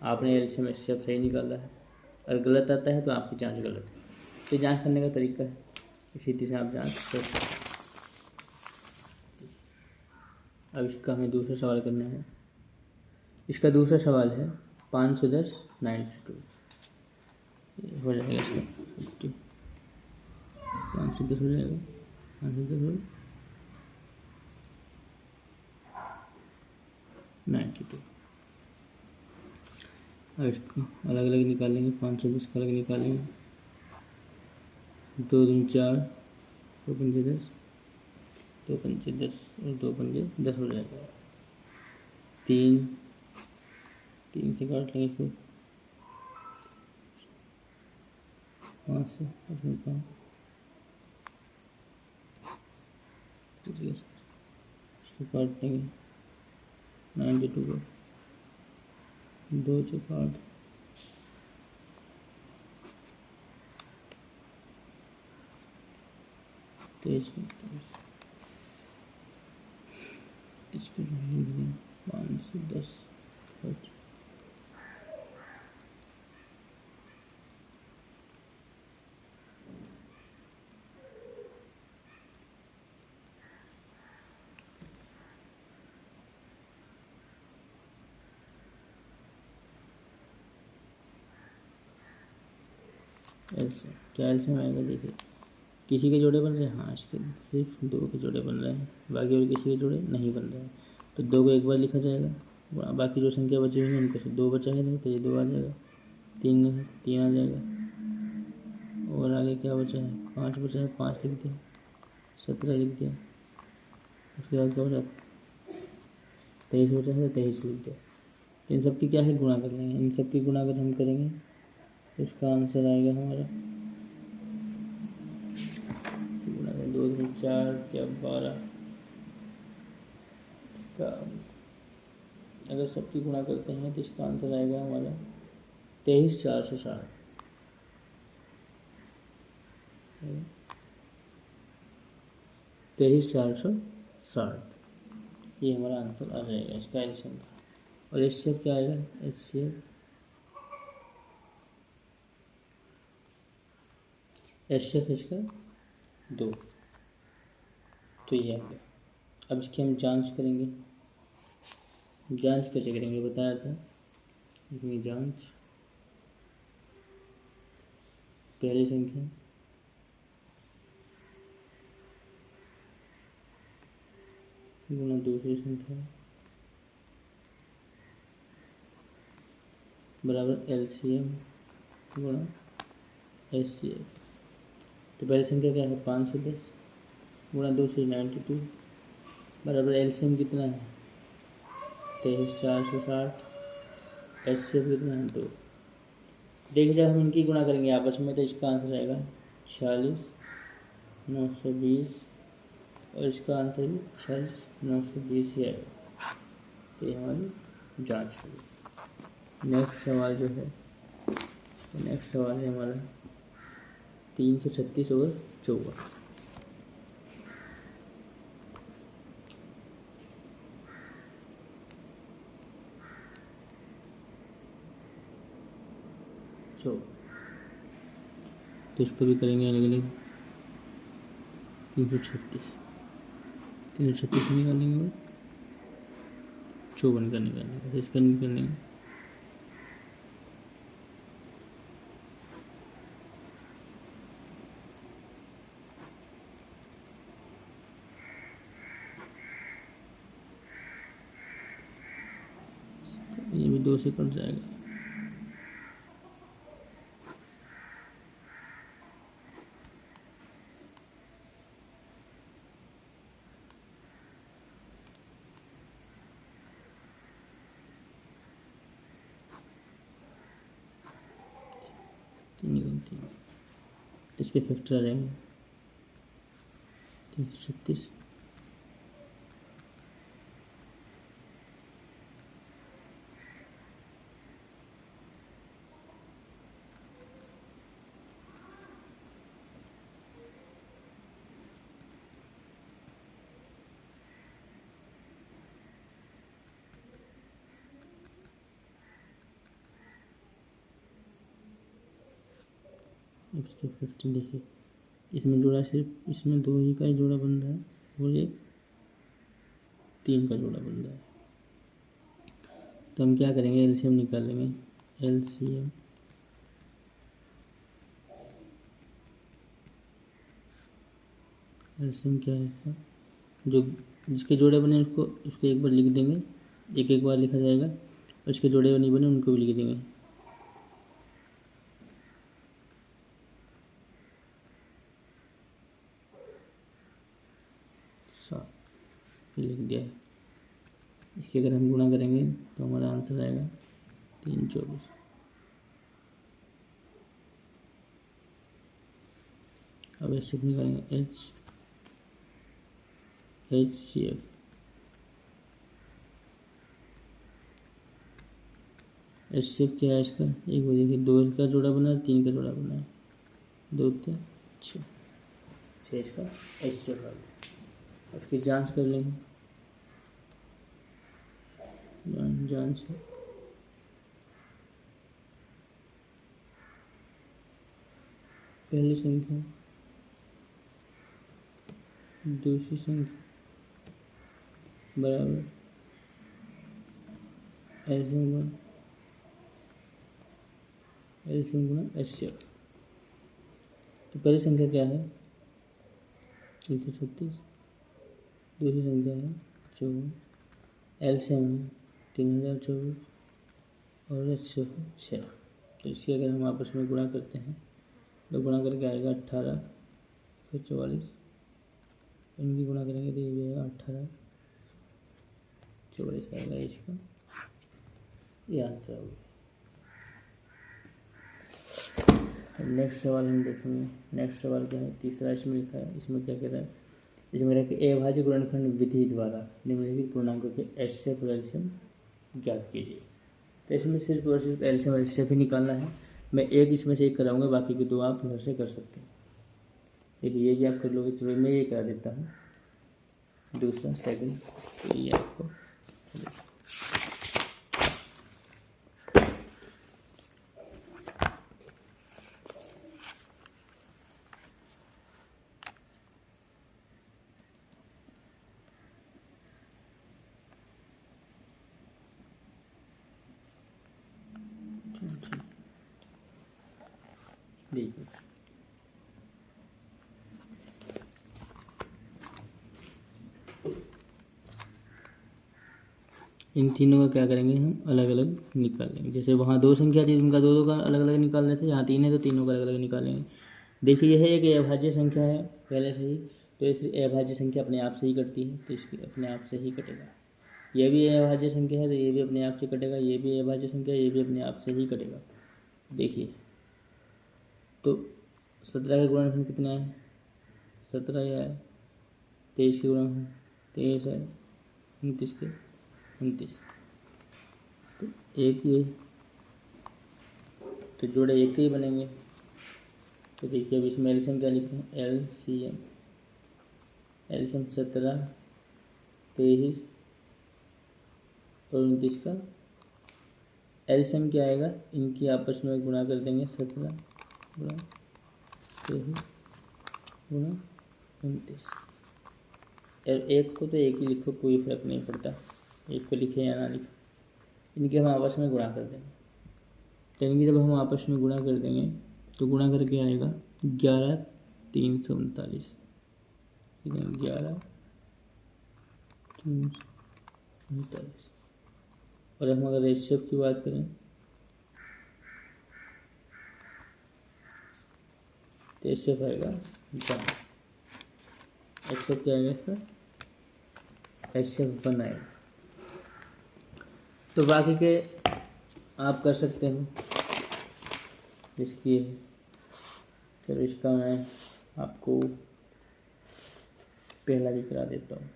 आपने एलसीएम एचसीएफ सही निकाला है। अगर गलत आता है तो आपकी जांच गलत है। तो जांच करने का तरीका है, इसी तरह से आप जांच कर सकते हैं। अब इसका हमें दूसरा सवाल करना है। इसका दूसरा सवाल है 510 92 हो जाएगा इसका 50, 510 हो जाएगा 510 हो 92। अब इसको अलग अलग निकालेंगे, 510 का अलग निकालेंगे, 2 दूनी 4, 2 पंजे 10, 2 पंजे 10 और 2 पंजे 10 हो जाएगा। 3 से काट लेंगे इसको, 5 से इसको काट लेंगे 92 को 2 से काट, इसको 5 से 10 ऐसे क्या एलसीएम आएगा। देखिए किसी के जोड़े बन रहे हैं, हाँ इसके सिर्फ 2 के जोड़े बन रहे हैं, बाकी और किसी के जोड़े नहीं बन रहे हैं। तो 2 को एक बार लिखा जाएगा, बाकी जो संख्या बची हुई है उनको से 2 बचा है तो ये 2 आ जाएगा, 3 है 3 आ जाएगा। और आगे क्या बचा है 5 बचा है, 5 लिख दिया, 17 लिख दिया। उसके बाद क्या बचा 23 बचा है तो 23 लिख दिया। तो इन सब की क्या है गुणा कर लेंगे, इन सब की गुणा अगर हम करेंगे तो इसका आंसर आएगा हमारा 4 या 12 इसका अगर सबकी गुणा करते हैं तो इसका आंसर आएगा हमारा 23,460। 23,460 ये हमारा आंसर आ जाएगा इसका एल्शियम का। और एचसीएफ क्या आएगा? एचसीएफ इसका 2। तो ये आ गया। अब इसकी हम जांच करेंगे। जांच कैसे करेंगे बताया था। इसमें जांच पहली संख्या गुना दूसरी संख्या बराबर एलसीएम गुना एचसीएफ। तो पहली संख्या क्या है? 510 गुना दूसरी 92 बराबर एलसीएम कितना है? 23,460। एचसीएफ कितना है? 2। देखिए जब हम इनकी गुणा करेंगे आपस में तो इसका आंसर आएगा 46,920 और इसका आंसर भी 46,920 ही आएगा। तो ये हमारी जांच होगी। नेक्स्ट सवाल जो है नेक्स्ट सवाल है हमारा 336 और 54। तो इस पर भी करेंगे अलग अलग। 336 निकालेंगे और 54 का निकालेंगे। इसका निकालेंगे ये भी 2 से कट जाएगा। इसके फैक्टर आ जाएंगे 336 इसके फैक्टर देखिए। इसमें जोड़ा सिर्फ इसमें 2 ही का ही जोड़ा बन रहा है और ये 3 का जोड़ा बन रहा है। तो हम क्या करेंगे? एलसीएम निकालेंगे। एलसीएम क्या है इसका? जो जिसके जोड़े बने उसको एक बार लिख देंगे, एक बार लिखा जाएगा और इसके जोड़े नहीं बने उनको भी लिख देंगे। लिख दिया है। इसकी अगर हम गुणा करेंगे तो हमारा आंसर आएगा 324। अब ऐसे निकालेंगे HCF क्या है इसका? एक बार देखिए 2 का जोड़ा बना है 3 का जोड़ा बना है 2 3 6 इसका HCF आ गया। उसकी जांच कर लेंगे। जांच है पहली संख्या दूसरी संख्या बराबर एलसीएम गुना एचसीएफ। तो पहली संख्या क्या है? 336। दूसरी संख्या है 54। एलसीएम है 3024 और एचसीएफ है 6। तो इसकी अगर हम आपस में गुणा करते हैं तो गुणा करके आएगा 18 फिर 44। इनकी गुणा करेंगे तो ये भी आएगा 18 44 आएगा इसका। ये आंसर होगा। नेक्स्ट सवाल हम देखेंगे। नेक्स्ट सवाल क्या है? तीसरा इसमें लिखा है। इसमें क्या कह रहा है? इसमें रखे अभाज्य गुणनखंड विधि द्वारा निम्नलिखित पूर्णांकों के एचसीएफ और एलसीएम ज्ञात कीजिए। तो इसमें सिर्फ और सिर्फ एलसीएम और एचसीएफ ही निकालना है। मैं एक इसमें से एक कराऊंगा, बाकी के दो आप घर से कर सकते हैं। देखिए ये भी आप कर लोगे, चलो मैं ये करा देता हूँ, दूसरा सेकंड, तो ये आपको देखिए इन तीनों का क्या करेंगे, हम अलग अलग निकालेंगे। जैसे वहाँ दो संख्या थी, उनका दो दो का अलग अलग निकाल रहे थे, यहाँ तीन है तो तीनों का अलग अलग निकालेंगे। देखिए यह एक अभाज्य संख्या है पहले से ही, तो इस अभाज्य संख्या अपने आप से ही कटती है, तो इसकी अपने आप से ही कटेगा। यह भी अभाज्य संख्या है तो ये भी अपने आप से कटेगा, ये भी अभाज्य संख्या है, ये भी अपने आप से ही कटेगा। देखिए तो 17 के गुणनखंड कितना है, 17 है, 23 के गुणनखंड 23 है, 29 के 29, तो एक ये तो जोड़े एक ही बनेंगे। तो देखिए अब इसमें एलसीएम क्या लिखें, एलसीएम 17, 23 और 29 का एलसीएम क्या आएगा, इनकी आपस में गुणा कर देंगे, 17 गुणा 23 गुणा 29। और एक को तो एक ही लिखो, कोई फर्क नहीं पड़ता, एक को लिखे या ना लिखे, इनके हम आपस में गुणा कर देंगे। तो इनकी जब हम आपस में गुणा कर देंगे तो गुणा करके आएगा 11 339, 11 339। और हम अगर एचसीएफ की बात करें तो एचसीएफ आएगा 1, एचसीएफ क्या आएगा इसका, एचसीएफ 1 आएगा। तो बाकी के आप कर सकते हैं, इसकी चलो इसका मैं आपको पहला भी करा देता हूँ।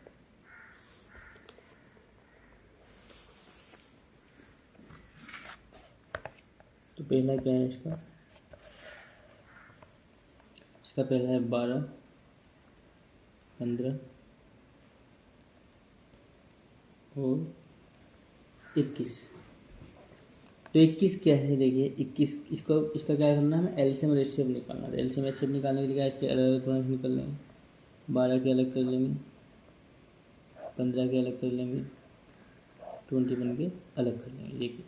तो पहला क्या है इसका पहला है 12 15 और 21। तो 21 क्या है, देखिए 21 इसका क्या करना है, हमें एलसीएम और एचसीएफ निकालना है। एलसीएम एचसीएफ निकालने के लिए क्या इसके अलग अलग गुणक निकाल लेंगे, 12 के अलग कर लेंगे, 15 के अलग कर लेंगे, 21 के अलग कर लेंगे। देखिए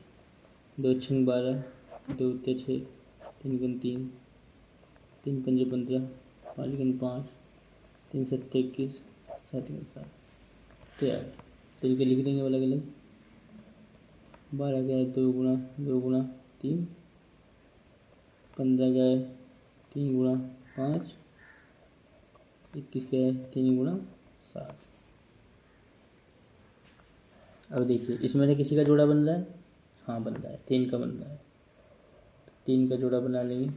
2 6 12, 2 6, 3 3, 3 5 15, 5 5, 3 7 21, 7 7 तैयार। तो इनके लिख देंगे अलग अलग। 12 क्या है, 2 गुणा 3, 15 क्या है, 3 गुणा 5, 21 क्या है, 3 गुणा 7। अब देखिए इसमें से किसी का जोड़ा बन रहा है, हाँ बन रहा है, 3 का बन रहा है, 3 का जोड़ा बना लेंगे,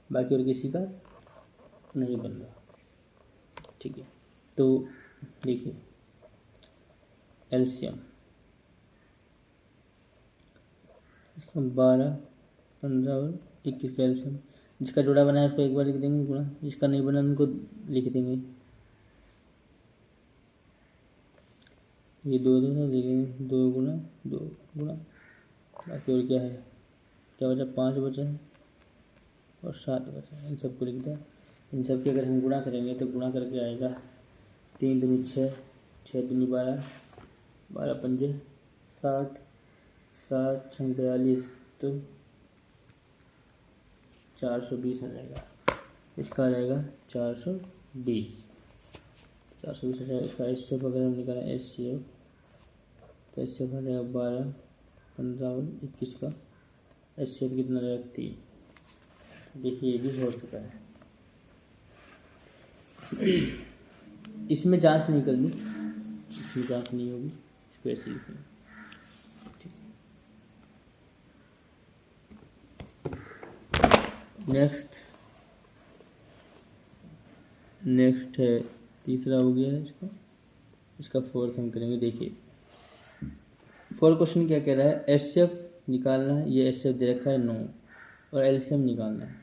बाकी और किसी का नहीं बन रहा, ठीक है। तो देखिए एलसीएम इसका 12 15 और 21 का एलसीएम, जिसका जोड़ा बना है उसको एक बार लिख देंगे गुणा, जिसका नहीं बना उनको लिख देंगे, ये 2 2 लिखेंगे, 2 गुणा 2 गुणा, बाकी और क्या है, क्या बचा, 5 बचा है और 7 बचा है, इन सबको लिख दें। इन सब की अगर हम गुणा करेंगे तो गुणा करके आएगा 3 दूनी 6, 6 दूनी 12, 12 पंजे 60, 7 6 42, तो 420 आ जाएगा। इसका आ जाएगा 420 आ जाएगा। इसका एचसीएफ अगर हम निकालें एचसीएफ, तो एचसीएफ आ जाएगा 12 15 और 21 का एचसीएफ कितना रहेगा 3। देखिए ये भी हो चुका है। इसमें जांच नहीं करनी, इसमें जांच नहीं होगी, इसको ऐसे लिखेंगे। नेक्स्ट है तीसरा हो गया है इसका फोर्थ हम करेंगे। देखिए फोर्थ क्वेश्चन क्या कह रहा है, एचसीएफ निकालना है, ये एचसीएफ दे रखा है 9 और एलसीएम निकालना है।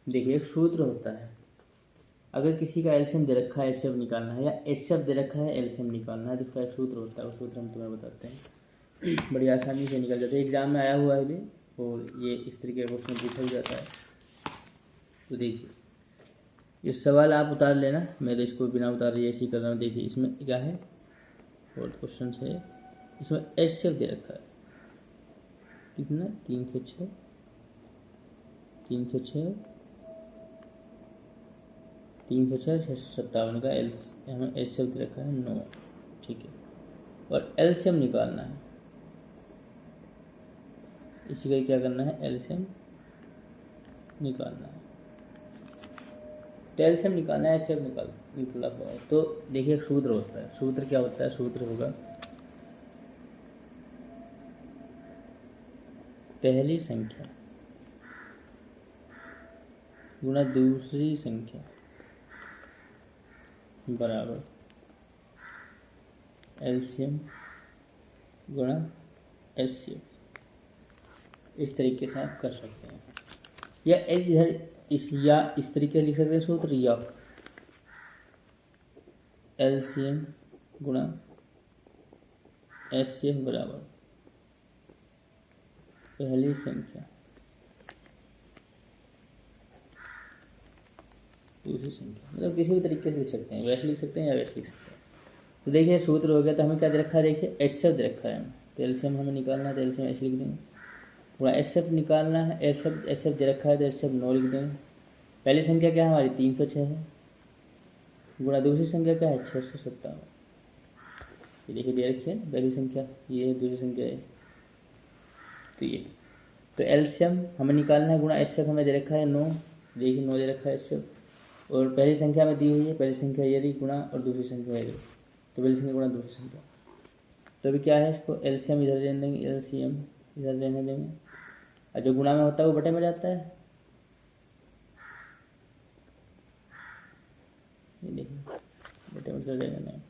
देखिए एक सूत्र होता है, अगर किसी का एलसीएम दे रखा है एचसीएफ निकालना है या एचसीएफ दे रखा है एलसीएम निकालना है तो उसका एक सूत्र होता है, वो सूत्र हम तुम्हें बताते हैं, बड़ी आसानी से निकल जाता है। एग्जाम में आया हुआ है ये, और ये इस तरीके का क्वेश्चन पूछा भी जाता है। तो देखिए ये सवाल आप उतार लेना, मैं तो इसको बिना उतारे ऐसे ही कर रहा हूँ। देखिए इसमें क्या है, फोर्थ क्वेश्चन से इसमें एचसीएफ दे रखा है कितना, 306 657 का हमें एचसीएफ दे रखा है 9, ठीक है। और एलसीएम निकालना है, इसी का क्या करना है, एलसीएम निकालना है। तो एलसीएम निकालना है, एचसीएफ निकला हुआ है। तो देखिए एक सूत्र होता है, सूत्र क्या होता है, सूत्र होगा पहली संख्या गुणा दूसरी संख्या बराबर एलसीएम गुणा एचसीएफ। इस तरीके से आप कर सकते हैं, या इधर इस तरीके से लिख सकते हैं सूत्र, या एलसीएम गुणा एचसीएफ बराबर पहली संख्या दूसरी संख्या, मतलब किसी भी तरीके से लिख सकते हैं, वैसे लिख सकते हैं या वैसे लिख सकते हैं। तो देखिए सूत्र हो गया, तो हमें क्या दे रखा है, देखिए एचसीएफ दे रखा है, तो एलसीएम हमें निकालना है, तो एलसीएम ऐसे लिख देंगे। पूरा एचसीएफ निकालना है, एचसीएफ दे रखा है तो एचसीएफ 9 लिख देंगे। पहली संख्या क्या है हमारी 306 है, गुणा दूसरी संख्या क्या है 657। ये देखिए दे रखी है पहली संख्या, ये है दूसरी संख्या है, तो ये तो एलसीएम हमें निकालना है, गुणा एचसीएफ हमें दे रखा है 9, देखिए 9 दे रखा है एचसीएफ, और पहली संख्या में दी हुई है, पहली संख्या ये रही गुणा और दूसरी संख्या ये रही, तो पहली संख्या गुणा दूसरी संख्या। तो अभी क्या है, इसको एलसीएम इधर रहने देंगे, एलसीएम इधर रहने देंगे, और जो गुणा में होता है वो बटे में जाता है। ये देखिए बटे में चल जाएगा नहीं।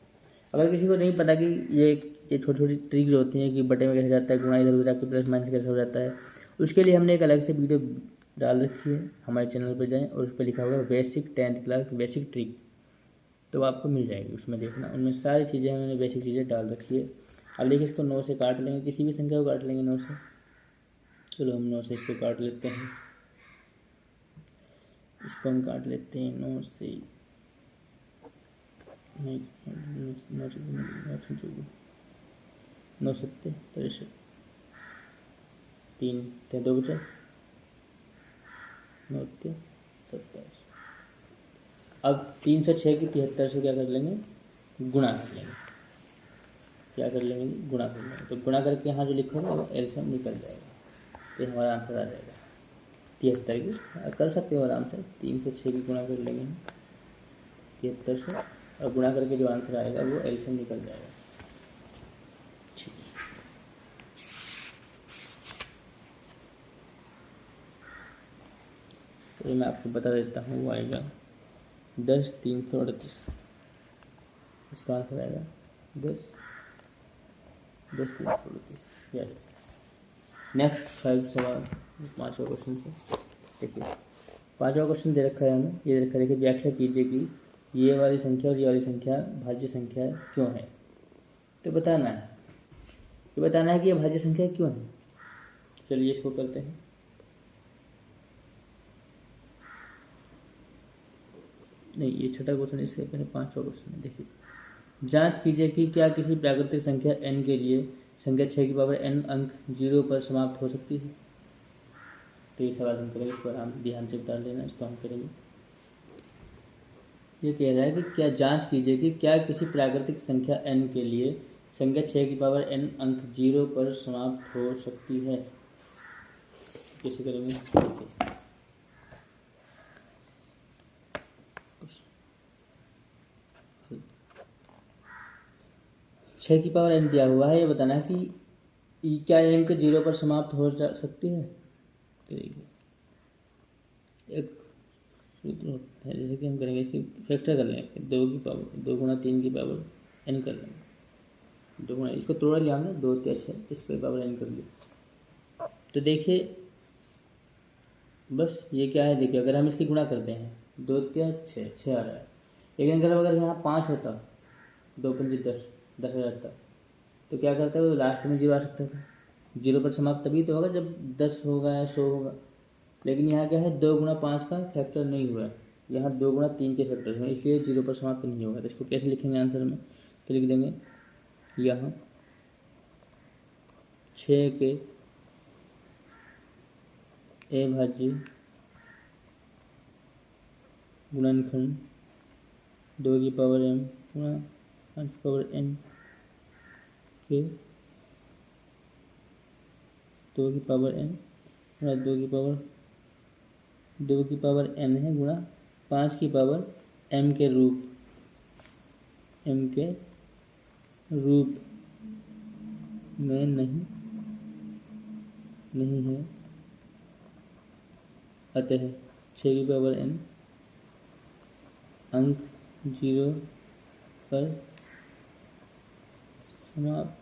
अगर किसी को नहीं पता कि ये छोटी छोटी ट्रिक जो होती हैं कि बटे में कैसे जाता है, गुणा इधर उधर प्लस माइनस कैसे हो जाता है, उसके लिए हमने एक अलग से वीडियो डाल रखी है, हमारे चैनल पर जाएं और उस पर लिखा हुआ है basic 10th class basic trick, तो आपको मिल जाएगी, उसमें देखना, उनमें सारी चीज़ें हमने बेसिक चीज़ें डाल रखी है। अब देखिए इसको 9 से काट लेंगे, किसी भी संख्या को काट लेंगे 9 से, चलो हम 9 से इसको काट लेते हैं, इसको हम काट लेते हैं 9 से, 9 7 63 3 2 बचे 9 27। अब 306 की 73 से क्या कर लेंगे, गुणा कर लेंगे, क्या कर लेंगे, गुणा कर लेंगे। तो गुणा करके यहाँ जो लिखा होगा वो एलसीएम निकल जाएगा, तो हमारा आंसर आ जाएगा 73 की, कर सकते हो आराम से, 306 की गुणा कर लेंगे 73 से, और गुणा करके जो आंसर आएगा वो एलसीएम निकल जाएगा। ठीक, तो मैं आपको बता देता हूँ, वो आएगा 10 338, इसका आंसर आएगा 10 338। नेक्स्ट 5 सवाल 5वां क्वेश्चन से देखिए, 5वां क्वेश्चन दे रखा है हमें, ये दे रखा है, देखिए व्याख्या कीजिए कि ये वाली संख्या और ये वाली संख्या भाज्य संख्या क्यों है। तो बताना है, ये बताना है कि ये भाज्य संख्या क्यों है। चलिए इसको करते हैं। नहीं, ये छठा क्वेश्चन, इससे पहले 5वां क्वेश्चन है। देखिए, जांच कीजिए कि क्या किसी प्राकृतिक संख्या n के लिए संख्या 6 की पावर n अंक 0 पर समाप्त हो सकती है। तो ये सवाल हम करेंगे, इसको आराम ध्यान से उतार लेना, इसको हम करेंगे। ये कह रहा है कि क्या जांच कीजिए कि क्या किसी प्राकृतिक संख्या n के लिए संख्या 6 की पावर n अंक 0 पर समाप्त हो सकती है। कैसे करेंगे, देखिए 6 की पावर n दिया हुआ है, ये बताना है कि क्या अंक 0 पर समाप्त हो सकती है। तो एक सूत्र है। जैसे कि हम करेंगे इसकी फैक्टर कर लेंगे, 2 की पावर 2 गुना 3 की पावर n कर लेंगे। 2 गुना इसको तोड़ा लिया हमने, 2 3 6 इसको पावर n कर लिया। तो देखिए बस ये क्या है, देखिए अगर हम इसकी गुणा करते हैं 2 3 6 6 आ रहा है, लेकिन अगर यहाँ 5 होता 2 5 10 10 हो जाता तो क्या करता है, वो लास्ट में 0 आ सकता था। 0 पर समाप्त तभी तो होगा जब 10 होगा या 100 होगा, लेकिन यहाँ क्या है 2 गुना 5 का फैक्टर नहीं हुआ है, यहाँ 2 गुना 3 के फैक्टर हुए, इसलिए 0 पर समाप्त नहीं होगा। तो इसको कैसे लिखेंगे आंसर में, तो लिख देंगे यहाँ 6 के अभाज्य गुणनखंड 2 की पावर m गुणा 5 की पावर n के 2 की पावर n गुणा 2 की पावर n है गुणा 5 की पावर m के रूप में नहीं है, अतः 6 की पावर n अंक 0 पर समाप्त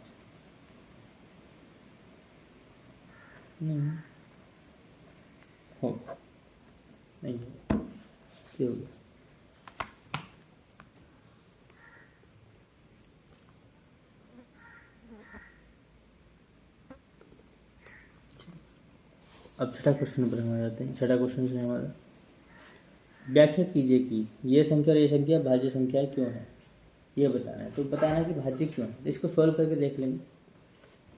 नहीं होगा, नहीं होगा। ये हो गया। अब छठा क्वेश्चन पर हम आ जाते हैं। छठा क्वेश्चन है हमारा, व्याख्या कीजिए कि ये संख्या और ये संख्या भाज्य संख्या क्यों है, ये बताना है। तो बताना है कि भाज्य क्यों है, तो इसको सॉल्व करके देख लेंगे।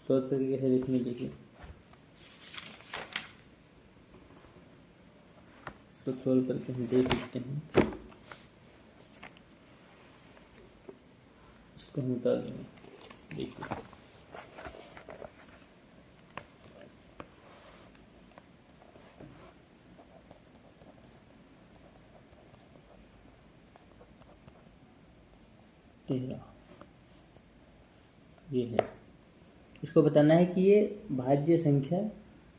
सॉल्व करके कैसे देखेंगे, देखिए इसको सॉल्व करके हम देख सकते हैं। इसको हम उतार लेंगे, देखिए ये है। इसको बताना है कि ये भाज्य संख्या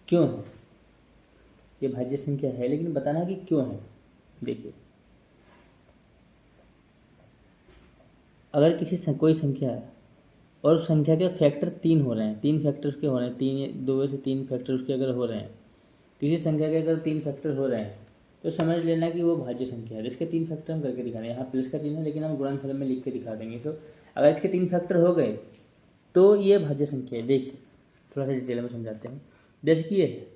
क्यों है, ये भाज्य संख्या है लेकिन बताना है कि क्यों है। देखिए अगर कोई संख्या है और उस संख्या के फैक्टर 3 हो रहे हैं, 3 फैक्टर उसके हो रहे हैं, 2 से 3 फैक्टर उसके अगर हो रहे हैं, किसी संख्या के अगर 3 फैक्टर हो रहे हैं तो समझ लेना कि वो भाज्य संख्या है। इसके 3 फैक्टर हम करके दिखा रहे हैं, यहाँ प्लस का चिन्ह है लेकिन हम गुणनफल में लिख के दिखा देंगे। तो अगर इसके 3 फैक्टर हो गए तो ये भाज्य संख्या है। देखिए थोड़ा सा डिटेल में समझाते हैं। जैसे कि ये है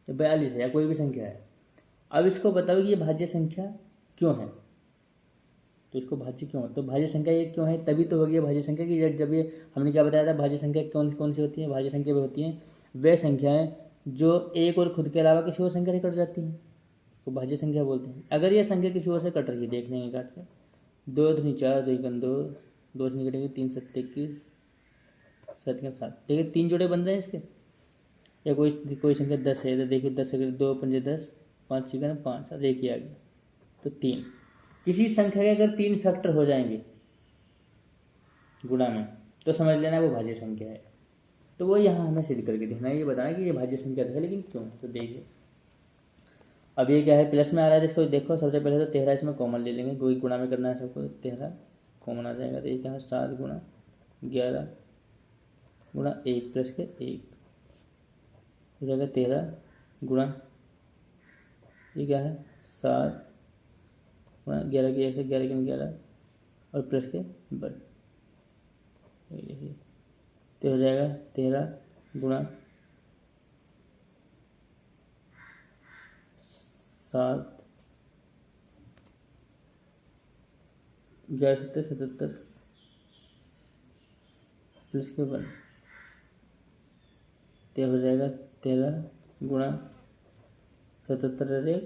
42 है या कोई भी संख्या है, अब इसको बताओ कि ये भाज्य संख्या क्यों है। तो इसको भाज्य क्यों है, तो भाज्य संख्या ये क्यों है, तभी तो होगी भाज्य संख्या की जब ये हमने क्या बताया था, भाज्य संख्या कौन सी होती है, भाज्य संख्या वे होती हैं वे संख्याएं जो एक और खुद के अलावा किसी और संख्या से कट जाती हैं, तो भाज्य संख्या बोलते हैं। अगर ये संख्या किसी और से कट रही है, देख लेंगे काट के, 2 दूनी 4 2 1 2 2 से निकटेंगे 3 7 21 7 के 7, देखिए 3 जोड़े बन रहे हैं इसके। या कोई संख्या 10 है तो देखिए 10 से 2 5 10 5 6 5 7 एक ही आ गया, तो 3। किसी संख्या के अगर 3 फैक्टर हो जाएंगे गुणा में तो समझ लेना वो भाज्य संख्या है। तो वो यहाँ हमें सिद्ध करके देखना है, ये बताना है कि ये भाज्य संख्या है लेकिन क्यों। तो देखिए अब ये क्या है, प्लस में आ रहा है, इसको देखो सबसे पहले तो 13 इसमें कॉमन ले लेंगे, कोई गुणा में करना है सबको, 13 कॉमन आ जाएगा। तो ये क्या है 7 गुणा 11 गुणा 1 प्लस के 1 हो जाएगा 13 गुणा ये क्या है 7 गुणा 11 के 1 से 11 के 11 और प्लस के बट तो हो जाएगा 13 गुणा 7 11 7 77 प्लस के 1 तो हो जाएगा 13 गुणा 77 1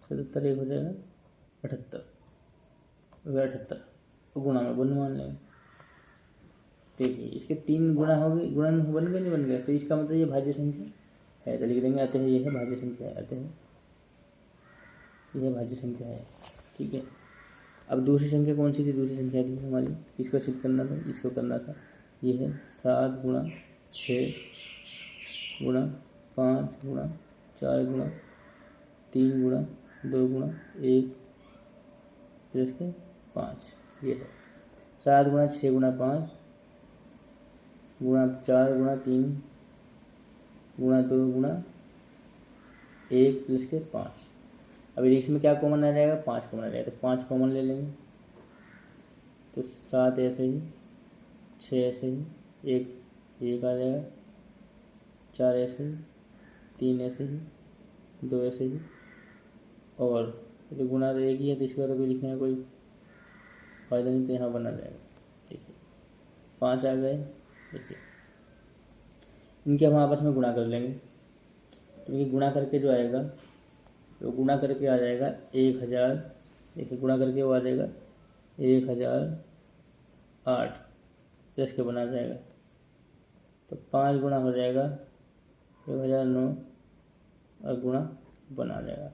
77 1 हो जाएगा 78 78 गुणा में 1 मान लेंगे। देखिए इसके 3 गुणा हो गए, गुणन बन गए नहीं बन गए, तो इसका मतलब ये भाज्य संख्या है, तो लिख देंगे अतः ये है भाज्य संख्या है, अतः यह भाज्य संख्या है। ठीक है, अब दूसरी संख्या कौन सी थी, दूसरी संख्या थी हमारी, इसको सिद्ध करना था, इसको करना था। ये है 7 गुणा 6 गुणा 5 गुणा 4 गुणा 3 गुणा 2 गुणा 1 प्लस के 5, ये है 7 गुणा 6 गुणा 5 गुणा 4 गुणा 3 गुणा 2 गुणा 1 प्लस के 5। अभी इसमें क्या कॉमन आ जाएगा, 5 कॉमन आ जाएगा, तो 5 कॉमन ले लेंगे, तो 7 ऐसे ही, 6 ऐसे ही, 1 आ जाएगा, 4 ऐसे ही, 3 ऐसे ही, 2 ऐसे ही, और तो गुणा तो एक ही है, तो इसका तो कोई लिखने का कोई फायदा नहीं, तो यहाँ बना जाएगा। देखिए 5 आ गए। देखिए इनके हम आपस में गुणा कर लेंगे, तो ये गुणा करके जो आएगा, तो गुणा करके आ जाएगा 1000। देखिए गुणा करके वो आ जाएगा 1008 प्लस के बना जाएगा, तो 5 गुणा हो जाएगा 1009 और गुणा बना जाएगा।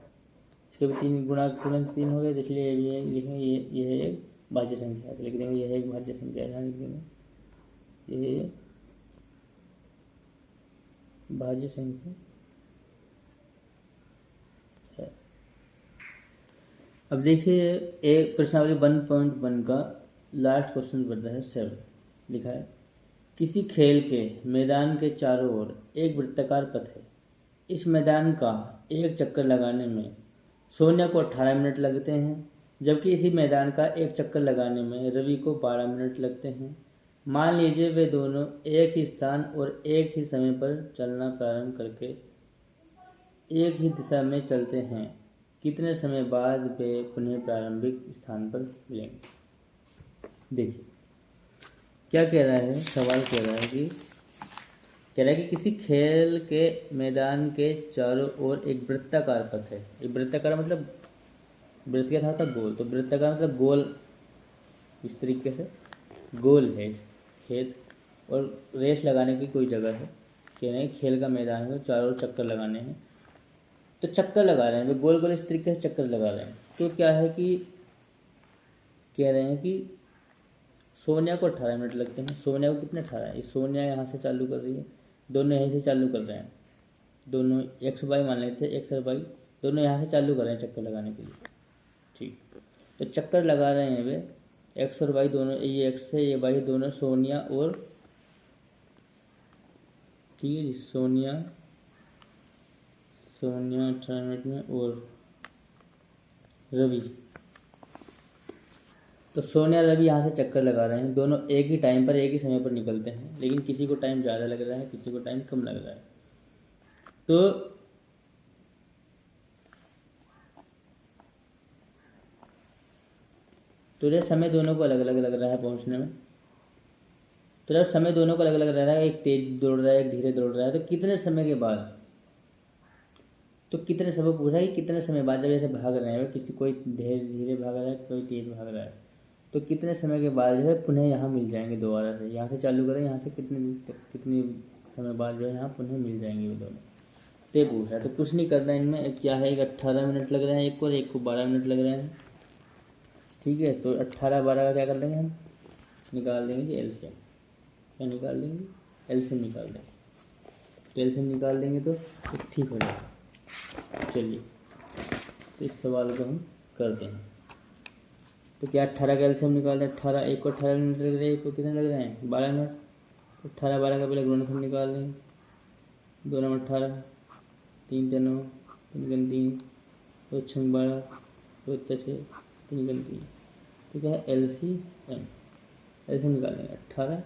इसके भी 3 गुणा 3 हो गए, तो इसलिए ये भी है, लिखेंगे ये है एक भाज्य संख्या, तो लिख देंगे ये है एक भाज्य संख्या, यहाँ लिख देंगे ये भाज्य संख्या है। अब देखिए एक प्रश्नावली 1.1 का लास्ट क्वेश्चन बन रहा है 7। लिखा है किसी खेल के मैदान के चारों ओर एक वृत्ताकार पथ है। इस मैदान का एक चक्कर लगाने में सोनिया को 18 मिनट लगते हैं, जबकि इसी मैदान का एक चक्कर लगाने में रवि को 12 मिनट लगते हैं। मान लीजिए वे दोनों एक ही स्थान और एक ही समय पर चलना प्रारंभ करके एक ही दिशा में चलते हैं। कितने समय बाद वे पुनः प्रारंभिक स्थान पर मिलेंगे। देखिए क्या कह रहा है, सवाल कह रहा है कि किसी खेल के मैदान के चारों ओर एक वृत्ताकार पथ है। एक वृत्ताकार मतलब वृत्त क्या था गोल, तो वृत्ताकार मतलब गोल, इस तरीके से गोल है खेत, और रेस लगाने की कोई जगह है, कह रहे हैं खेल का मैदान है, चारों ओर चक्कर लगाने हैं, तो चक्कर लगा रहे हैं, तो गोल गोल इस तरीके से चक्कर लगा रहे हैं। तो क्या है कि कह रहे हैं कि सोनिया को 18 मिनट लगते हैं। सोनिया को कितने 18 है, ये सोनिया यहाँ से चालू कर रही है, दोनों यहीं से चालू कर रहे हैं, दोनों एक्स वाई मान लेते हैं, एक्स और वाई दोनों यहाँ से चालू कर रहे हैं चक्कर लगाने के लिए। ठीक, तो चक्कर लगा रहे हैं वे एक्स और वाई दोनों, ये एक्स है ये वाई, दोनों सोनिया और, ठीक है जी, सोनिया 18 मिनट में, और रवि, तो सोनिया रवि यहाँ से चक्कर लगा रहे हैं, दोनों एक ही टाइम पर एक ही समय पर निकलते हैं, लेकिन किसी को टाइम ज़्यादा लग रहा है, किसी को टाइम कम लग रहा है। तो ये समय दोनों को अलग अलग लग रहा है पहुँचने में, तो जब समय दोनों को अलग अलग रह रहा है, एक तेज दौड़ रहा है एक धीरे दौड़ रहा है, तो कितने समय के बाद, तो कितने समय पूछा कि कितने समय बाद, जब ऐसे भाग रहे हैं किसी, कोई धीरे भाग रहा है कोई तेज भाग रहा है, तो कितने समय के बाद जो है पुनः यहाँ मिल जाएंगे दोबारा से, यहाँ से चालू करें, यहाँ से कितनी समय बाद जो है यहाँ पुनः मिल जाएंगे वो दोनों, ते पूछ रहा है। तो कुछ नहीं करना है इनमें, क्या है, एक 18 मिनट लग रहे हैं एक को, और एक को 12 मिनट लग रहे हैं। ठीक है, तो 18-12 का क्या कर लेंगे हम, निकाल देंगे जी एलसीएम, क्या निकाल देंगे, एलसीएम निकाल देंगे, तो एलसीएम निकाल देंगे तो ठीक हो जाएगा। चलिए तो इस सवाल को हम करते हैं। तो क्या 18 का एलसीएम निकाल दें, 18, एक को 18 मिनट लग रहे हैं, एक को कितने लग रहे हैं 12 मिनट, तो 18-12 का पहले गुणनफल निकाल देंगे, 2 नंबर 18, 3 × 9, 3 × 3, 2 × 6 12, 2 × 6, 3 × 3, तो क्या है एलसीएम, एलसीएम निकाल देंगे 18-12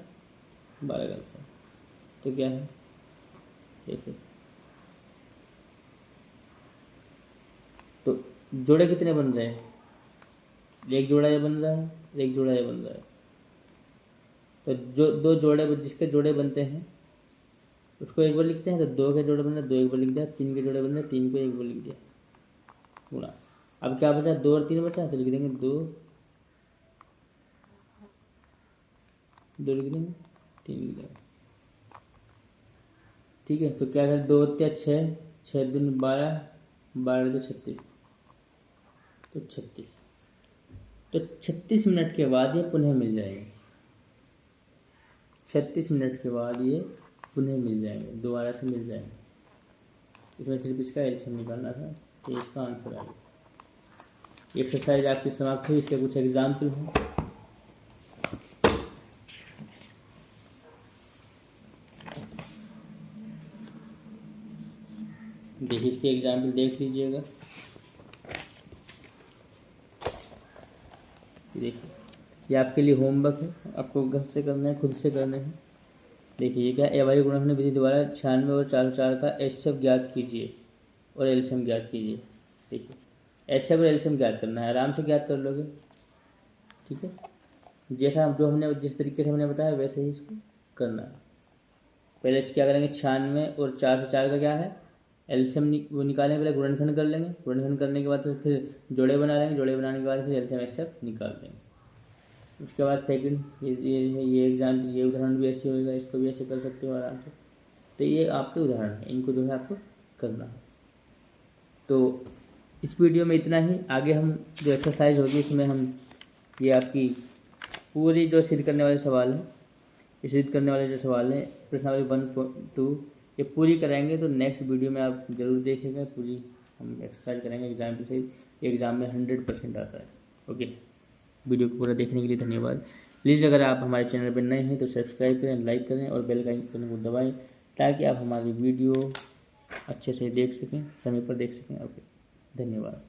का एलसीएम, तो क्या है ऐसे, तो जोड़े कितने बन रहे हैं, एक जोड़ा ये बन रहा है, एक जोड़ा ये बन रहा है, तो जो दो जोड़े जिसके जोड़े बनते हैं उसको एक बार लिखते हैं, तो 2 के जोड़े बन रहे 2 एक बार लिख दिया, 3 के जोड़े बन रहे 3 को एक बार लिख दिया, गुणा। अब क्या बचा, 2 और 3 बचा, तो लिख देंगे 2 लिख देंगे, 3 लिख देंगे। ठीक है, तो क्या करें, 2 × 6, 6 दूनी 12, 12 × 36, तो 36, तो 36 मिनट के बाद ये पुनः मिल जाएंगे, 36 मिनट के बाद ये पुनः मिल जाएंगे, दोबारा से मिल जाएंगे। इसमें सिर्फ इसका एलसीएम निकालना था, तो इसका आंसर आ गया। एक्सरसाइज आपकी समाप्त हुई। इसके कुछ एग्जाम्पल हैं। देखिए इसके एग्जाम्पल देख लीजिएगा। देखिए ये आपके लिए होमवर्क है, आपको घर से करना है, खुद से करना है। देखिए ये क्या, एवारी गुणनखंड विधि द्वारा 96 और 404 का एचसीएफ ज्ञात कीजिए और एलसीएम ज्ञात कीजिए। देखिए एचसीएफ और एलसीएम ज्ञात करना है, आराम से ज्ञात कर लोगे। ठीक है, जैसा जो हमने जिस तरीके से हमने बताया वैसे ही इसको करना है। पहले क्या करेंगे, 96 और 404 का क्या है एलसीएम वो निकालेंगे, पहले गुणनखंड कर लेंगे, गुणनखंड करने के बाद फिर जोड़े बना लेंगे, जोड़े बनाने के बाद फिर एलसीएम एचसीएफ निकाल देंगे। उसके बाद सेकंड ये एग्जाम ये उदाहरण भी ऐसे होगा, इसको भी ऐसे कर सकते हो आराम से। तो ये आपके उदाहरण है, इनको जो है आपको करना है। तो इस वीडियो में इतना ही। आगे हम जो एक्सरसाइज होगी उसमें हम ये आपकी पूरी जो सिद्ध करने वाले सवाल हैं, ये सिद्ध करने वाले जो सवाल हैं प्रश्नावली 1-2 ये पूरी कराएंगे। तो नेक्स्ट वीडियो में आप ज़रूर देखेंगे, पूरी हम एक्सरसाइज करेंगे एग्जाम से। एग्ज़ाम में 100% आता है। ओके, वीडियो को पूरा देखने के लिए धन्यवाद। प्लीज़ अगर आप हमारे चैनल पर नए हैं तो सब्सक्राइब करें, लाइक करें और बेल आइकन को दबाएं ताकि आप हमारी वीडियो अच्छे से देख सकें, समय पर देख सकें। ओके, धन्यवाद।